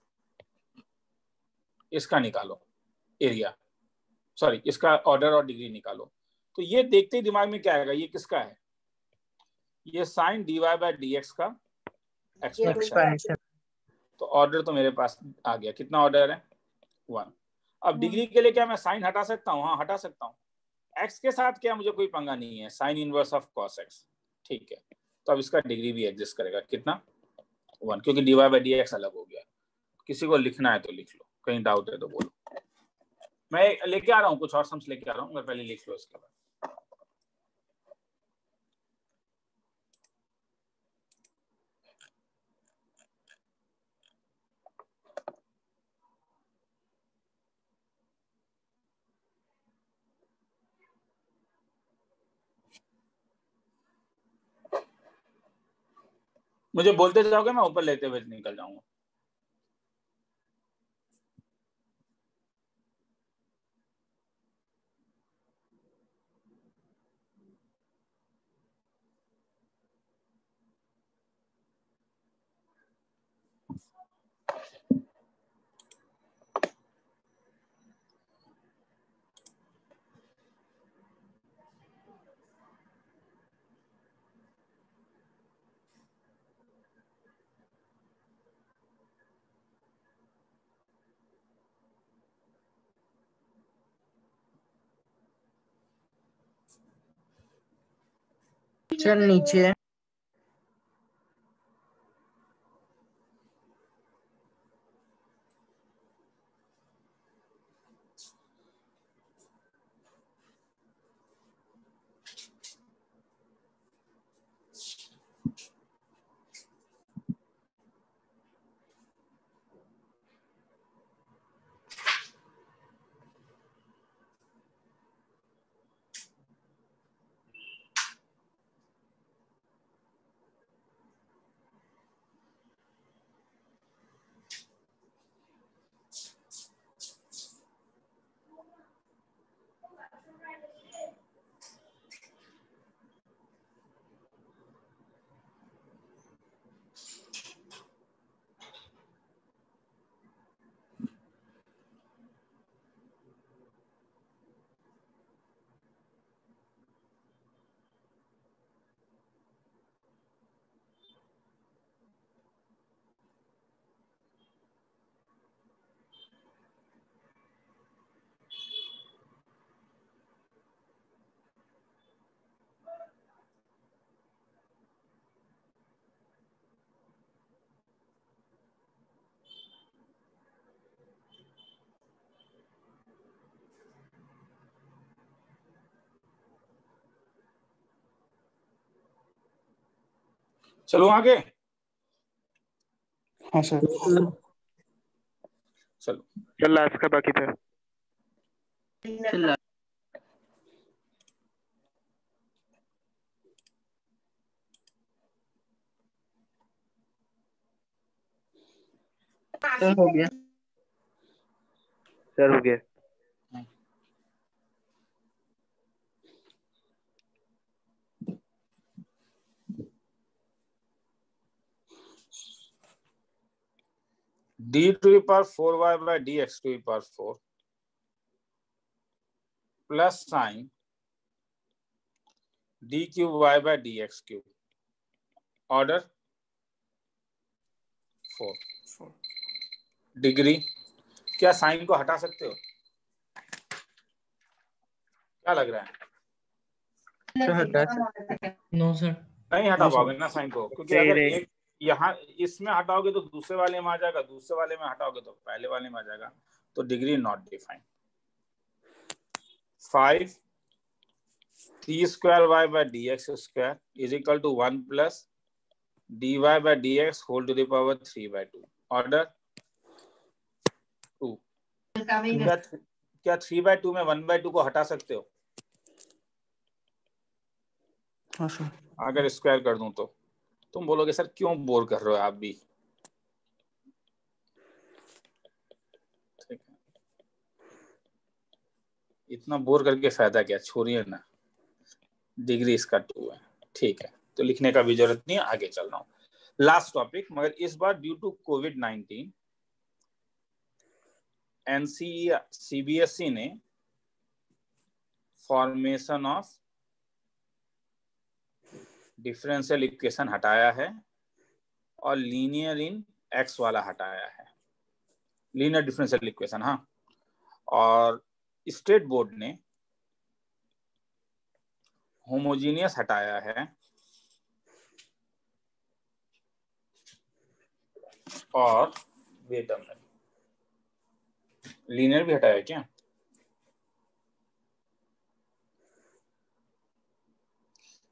इसका निकालो एरिया, सॉरी इसका order और degree निकालो। तो ये देखते ही दिमाग में क्या आएगा, ये किसका है? ये साइन dy बाय dx का एक्सपेंशन। तो ऑर्डर तो मेरे पास आ गया। कितना ऑर्डर है? 1। अब डिग्री के लिए क्या मैं साइन हटा सकता हूँ? हाँ, हटा सकता हूँ। एक्स के साथ क्या मुझे कोई पंगा नहीं है, sine inverse of cos x. ठीक है, तो अब इसका डिग्री भी एग्जिस्ट करेगा। कितना? 1, क्योंकि d y by d x अलग हो गया। किसी को लिखना है तो लिख लो, कहीं डाउट है तो बोलो। मैं लेके आ रहा हूँ, कुछ और सम्स लेके आ रहा हूँ, मैं पहले लिख लो इसके बाद। मुझे बोलते जाओगे, मैं ऊपर लेते हुए निकल जाऊंगा। सर नीचे चलो आगे। हाँ सर। चलो चल लास्ट का बाकी था। सर हो गया। सर हो गया। d to the power 4y by dx to the power 4 plus sine d cube y by dx cube order 4 degree. क्या साइन को हटा सकते हो? क्या लग रहा है? No sir. नहीं हटा पाओगे ना साइन को, क्योंकि अगर एक यहाँ इसमें हटाओगे तो दूसरे वाले में आ जाएगा, दूसरे वाले में हटाओगे तो पहले वाले में आ जाएगा, तो degree not defined. 5 3 square y by dx square is equal to 1 plus dy by dx whole to the power 3 by 2 order 2। क्या 3 by 2 में 1 by 2 को हटा सकते हो? हाँ सर। अगर स्क्वायर कर दूं तो तुम बोलोगे सर क्यों बोर कर रहे हो आप भी। ठीक है, इतना बोर करके फायदा क्या, छोड़िए ना, डिग्री इसका 2 है। ठीक है, तो लिखने का भी जरूरत नहीं है, आगे चल रहा हूँ। लास्ट टॉपिक, मगर इस बार due to covid NCE CBSE ने फॉर्मेशन ऑफ डिफरेंशियल इक्वेशन हटाया है और लीनियर इन एक्स वाला हटाया है, लीनियर डिफरेंशियल इक्वेशन। हाँ, और स्टेट बोर्ड ने होमोजीनियस हटाया है और वेट अ मिनट, लीनियर भी हटाया क्या?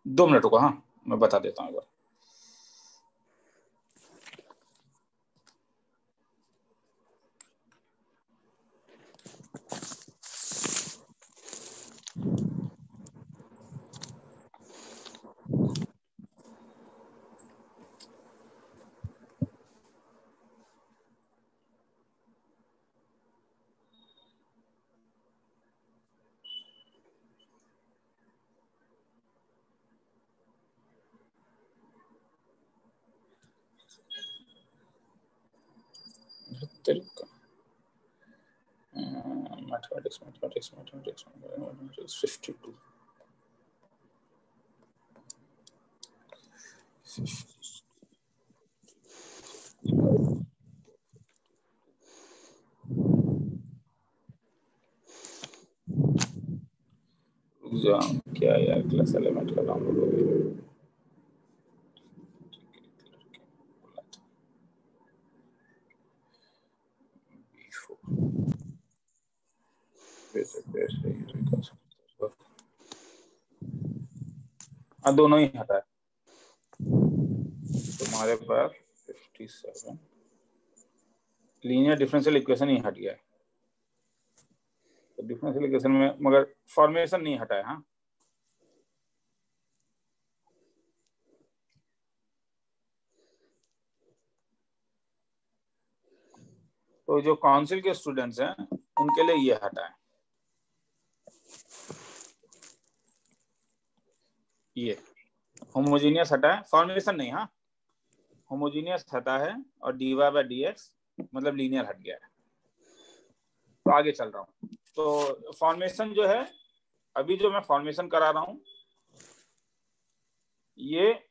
दो मिनट रुको, हाँ मैं बता देता हूँ एक बार। मैथमेटिक्स 52। क्या यार, क्लास एलिमेंट का डाउनलोड हो गया। हाँ दोनों ही हटा है तुम्हारे पास 57 लीनियर डिफरेंशियल इक्वेशन ही हट गया है। तो डिफरेंशियल इक्वेशन में मगर फॉर्मेशन नहीं हटा है। हाँ तो जो काउंसिल के स्टूडेंट्स हैं उनके लिए ये हटा है, ये होमोजीनियस हटा है, फॉर्मेशन नहीं। हाँ होमोजीनियस हटा है और dy बाय dx मतलब लीनियर हट गया है। तो आगे चल रहा हूँ। तो फॉर्मेशन जो है, अभी जो मैं फॉर्मेशन करा रहा हूं ये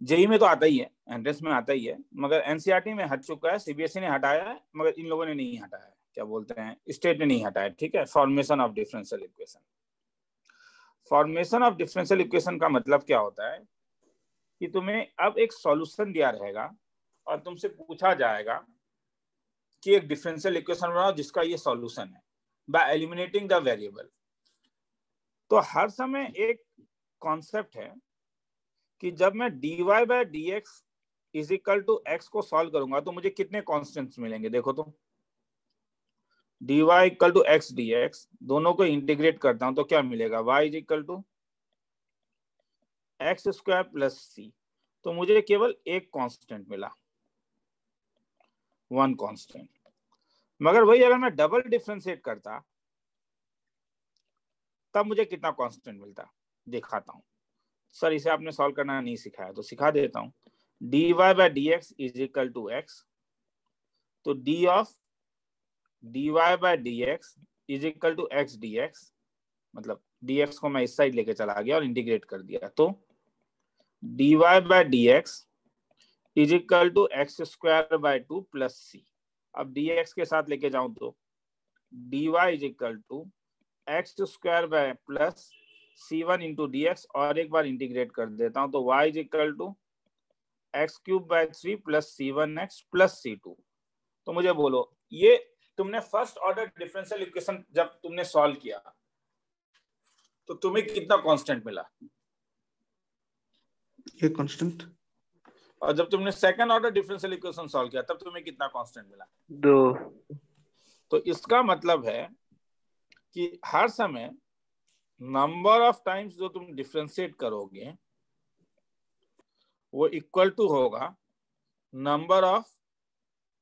जेई में तो आता ही है, एंट्रेंस में आता ही है, मगर एनसीईआरटी में हट चुका है, सीबीएसई ने हटाया है, मगर इन लोगों ने नहीं हटाया है, क्या बोलते हैं, स्टेट ने नहीं हटाया। ठीक है, formation of differential equation. Formation of differential equation का मतलब क्या होता है कि तुम्हें अब एक सॉल्यूशन दिया रहेगा और तुमसे पूछा जाएगा कि एक डिफरेंशियल इक्वेशन बनाओ जिसका ये सॉल्यूशन है बाय एलिमिनेटिंग द वेरिएबल। तो हर समय एक कॉन्सेप्ट है कि जब मैं dy by dx is equal to x को सॉल्व करूंगा तो मुझे कितने कॉन्स्टेंट्स मिलेंगे। देखो तो dy equal to x dx, दोनों को इंटीग्रेट करता हूं तो क्या मिलेगा, y is equal to x square plus c. तो मुझे केवल एक कांस्टेंट मिला, वन कांस्टेंट। मगर वही अगर मैं डबल डिफरेंशिएट करता तब मुझे कितना कांस्टेंट मिलता, दिखाता हूं। सर इसे आपने सॉल्व करना नहीं सिखाया तो सिखा देता हूं। dy by dx is equal to x, तो d of dy by dx is equal to x dx, मतलब dx को मैं इस साइड लेके चला गया और इंटीग्रेट कर दिया, तो dy by dx is equal to x square by 2 plus c. अब dx के साथ लेके जाऊं तो dy is equal to x square by plus c1 into dx, और एक बार इंटीग्रेट कर देता हूं तो y is equal to x cube by 3 plus c1x plus c2। तो मुझे बोलो, ये तुमने फर्स्ट ऑर्डर डिफरेंशियल इक्वेशन जब तुमने सॉल्व किया तो तुम्हें कितना कांस्टेंट मिला, ये कांस्टेंट। और जब तुमने second order differential equation solve किया तब तुम्हें कितना कांस्टेंट मिला, 2। तो इसका मतलब है कि हर समय नंबर ऑफ टाइम्स जो तुम डिफरेंशिएट करोगे वो इक्वल टू होगा number of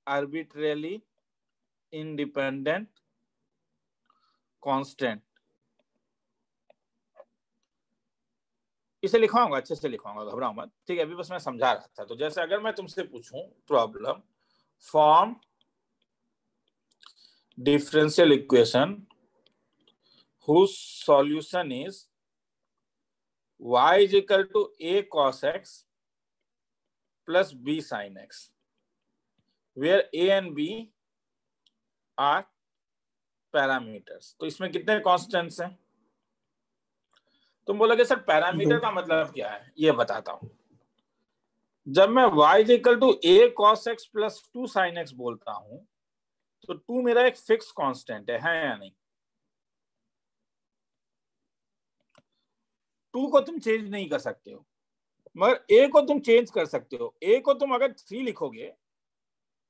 arbitrarily independent constant. इसे लिखवाऊंगा, अच्छे से लिखवाऊंगा, घबराओ मत। ठीक है, अभी बस मैं समझा रहा था। तो जैसे अगर मैं तुमसे पूछूं problem form differential equation whose solution is y is equal to a cos x plus b sin x, where a and b are parameters। तो इसमें कितने कांस्टेंट्स हैं? तुम बोलोगे सर पैरामीटर का मतलब क्या है, ये बताता हूं। जब मैं y is equal to a cos x plus 2 sin x बोलता हूं तो 2 मेरा एक फिक्स कांस्टेंट है या नहीं? 2 को तुम चेंज नहीं कर सकते हो, मगर a को तुम चेंज कर सकते हो। a को तुम अगर 3 लिखोगे,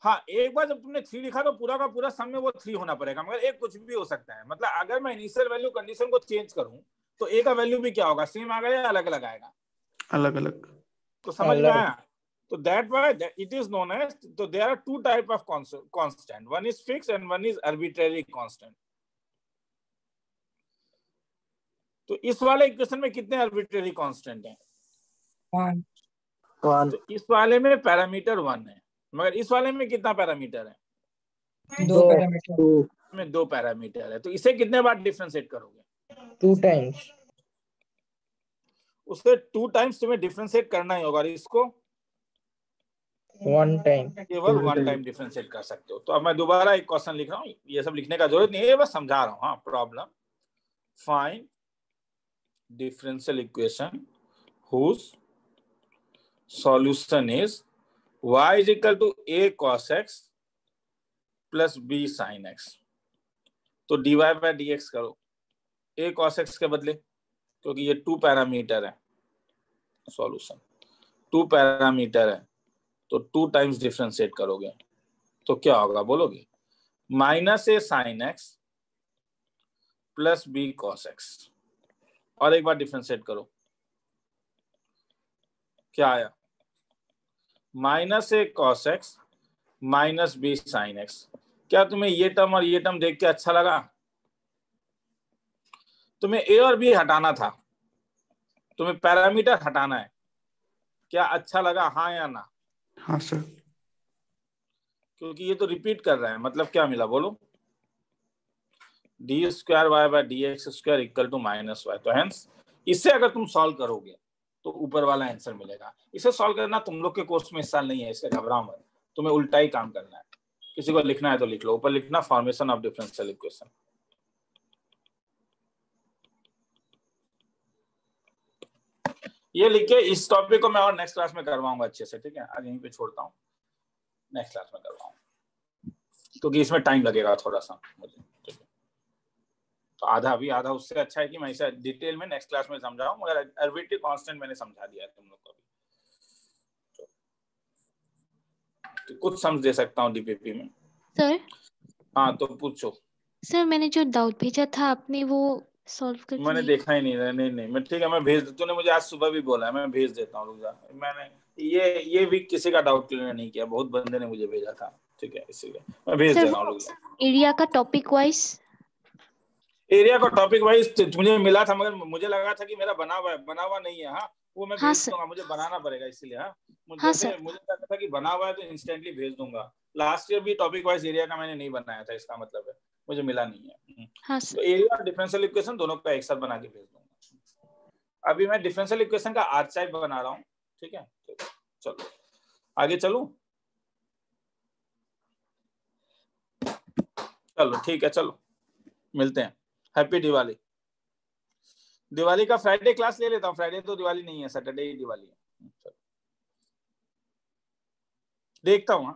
हाँ एक बार जब तुमने 3 लिखा तो पूरा का पूरा सम में वो 3 होना पड़ेगा, मगर एक कुछ भी हो सकता है। मतलब अगर मैं इनिशियल वैल्यू कंडीशन को चेंज करूं तो a का वैल्यू भी क्या होगा, सेम आएगा या अलग अलग आएगा? अलग अलग। तो समझ में आया? तो that why it is known as, तो there are two type of constant, one is fixed and one is arbitrary constant. तो इस वाले इक्वेशन में कितने आर्बिट्रेरी कांस्टेंट हैं? 1। तो इस वाले में पैरामीटर 1 है, मगर इस वाले में कितना पैरामीटर है? 2 पैरामीटर में 2 पैरामीटर है। तो इसे कितने बार डिफरेंशिएट करोगे? 2 टाइम्स। उससे 2 टाइम्स तुम्हें डिफरेंशिएट करना ही होगा, और इसको 1 टाइम, केवल 1 टाइम डिफरेंशिएट कर सकते हो। तो अब मैं दोबारा एक क्वेश्चन लिख रहा हूँ, ये सब लिखने का जरूरत नहीं है, बस समझा रहा हूँ। हाँ, problem find differential equation whose solution is y is equal to a cos x plus b sine x. तो dy बाय dx करो a cos x के बदले, क्योंकि ये 2 पैरामीटर है, सॉल्यूशन 2 पैरामीटर है तो 2 टाइम्स डिफरेंशिएट करोगे तो क्या होगा बोलोगे? Minus a sine x plus b cos x. और एक बार डिफरेंशिएट करो, क्या आया? Minus a cos x minus b sine x. क्या तुम्हें ये टर्म और ये टर्म देख के अच्छा लगा? तुम्हें ए और बी हटाना था, तुम्हें पैरामीटर हटाना है। क्या अच्छा लगा, हाँ या ना? हाँ सर। क्योंकि ये तो रिपीट कर रहा है, मतलब क्या मिला बोलो? D square y by d x square equal to minus y. तो हेंस इससे अगर तुम सॉल्व करोगे तो ऊपर वाला आंसर मिलेगा। इसे सॉल्व करना तुम लोग के कोर्स में इस साल नहीं है, इससे घबराओ मत, तुम्हें उल्टा ही काम करना है। किसी को लिखना है तो लिख लो, ऊपर लिखना फॉर्मेशन ऑफ डिफरेंशियल इक्वेशन। ये लिखे, इस टॉपिक को मैं और नेक्स्ट क्लास में करवाऊंगा अच्छे से, ठीक है? आज यहीं पे छोड़ता हूँ, नेक्स्ट क्लास में करवाऊंगा क्योंकि इसमें टाइम लगेगा थोड़ा सा मुझे, ठीक है? तो आधा अभी आधा उससे अच्छा है कि मैं इसे डिटेल में नेक्स्ट क्लास में समझाऊं, मगर अर्बिट्री कांस्टेंट मैंने समझा दिया है तुम लोग को अभी। तो कुछ समझ दे सकता हूँ डीपीपी में। सर हाँ तो पूछो। सर मैंने जो डाउट भेजा था आपने वो सॉल्व करके मैंने देखा ही नहीं। नहीं मैं ठीक है, मैं भेज, तूने मुझे आज सुबह भी बोला है, मैं भेज देता हूँ, रुक जा। मैंने ये वीक किसी का डाउट क्लियर नहीं किया, बहुत बंदे ने मुझे भेजा था, ठीक है? इसीलिए मैं भेज दे रहा हूँ, रुक जा। एरिया का टॉपिक वाइज, एरिया का टॉपिक वाइज मुझे मिला था, मगर मुझे लगा था कि मेरा बना हुआ नहीं है। हाँ वो मैं भेज दूंगा, मुझे बनाना पड़ेगा इसलिए। हाँ मुझे लगा था कि बना हुआ है तो इंस्टेंटली भेज दूंगा। लास्ट ईयर भी टॉपिक वाइज एरिया का मैंने नहीं बनाया था, इसका मतलब है मुझे मिला नहीं है। हाँ तो एरिया और डिफरेंशियल इक्वेशन दोनों का एक साथ बना के भेज दूंगा। अभी मैं डिफरेंशियल इक्वेशन का आर्चाइव बना रहा हूँ, ठीक है? चलो आगे चलूं? चलो ठीक है, चलो मिलते हैं। हैप्पी दिवाली। दिवाली का फ्राइडे क्लास ले लेता हूँ। फ्राइडे तो दिवाली नहीं है, सैटरडे ही दिवाली है। देखता हूँ।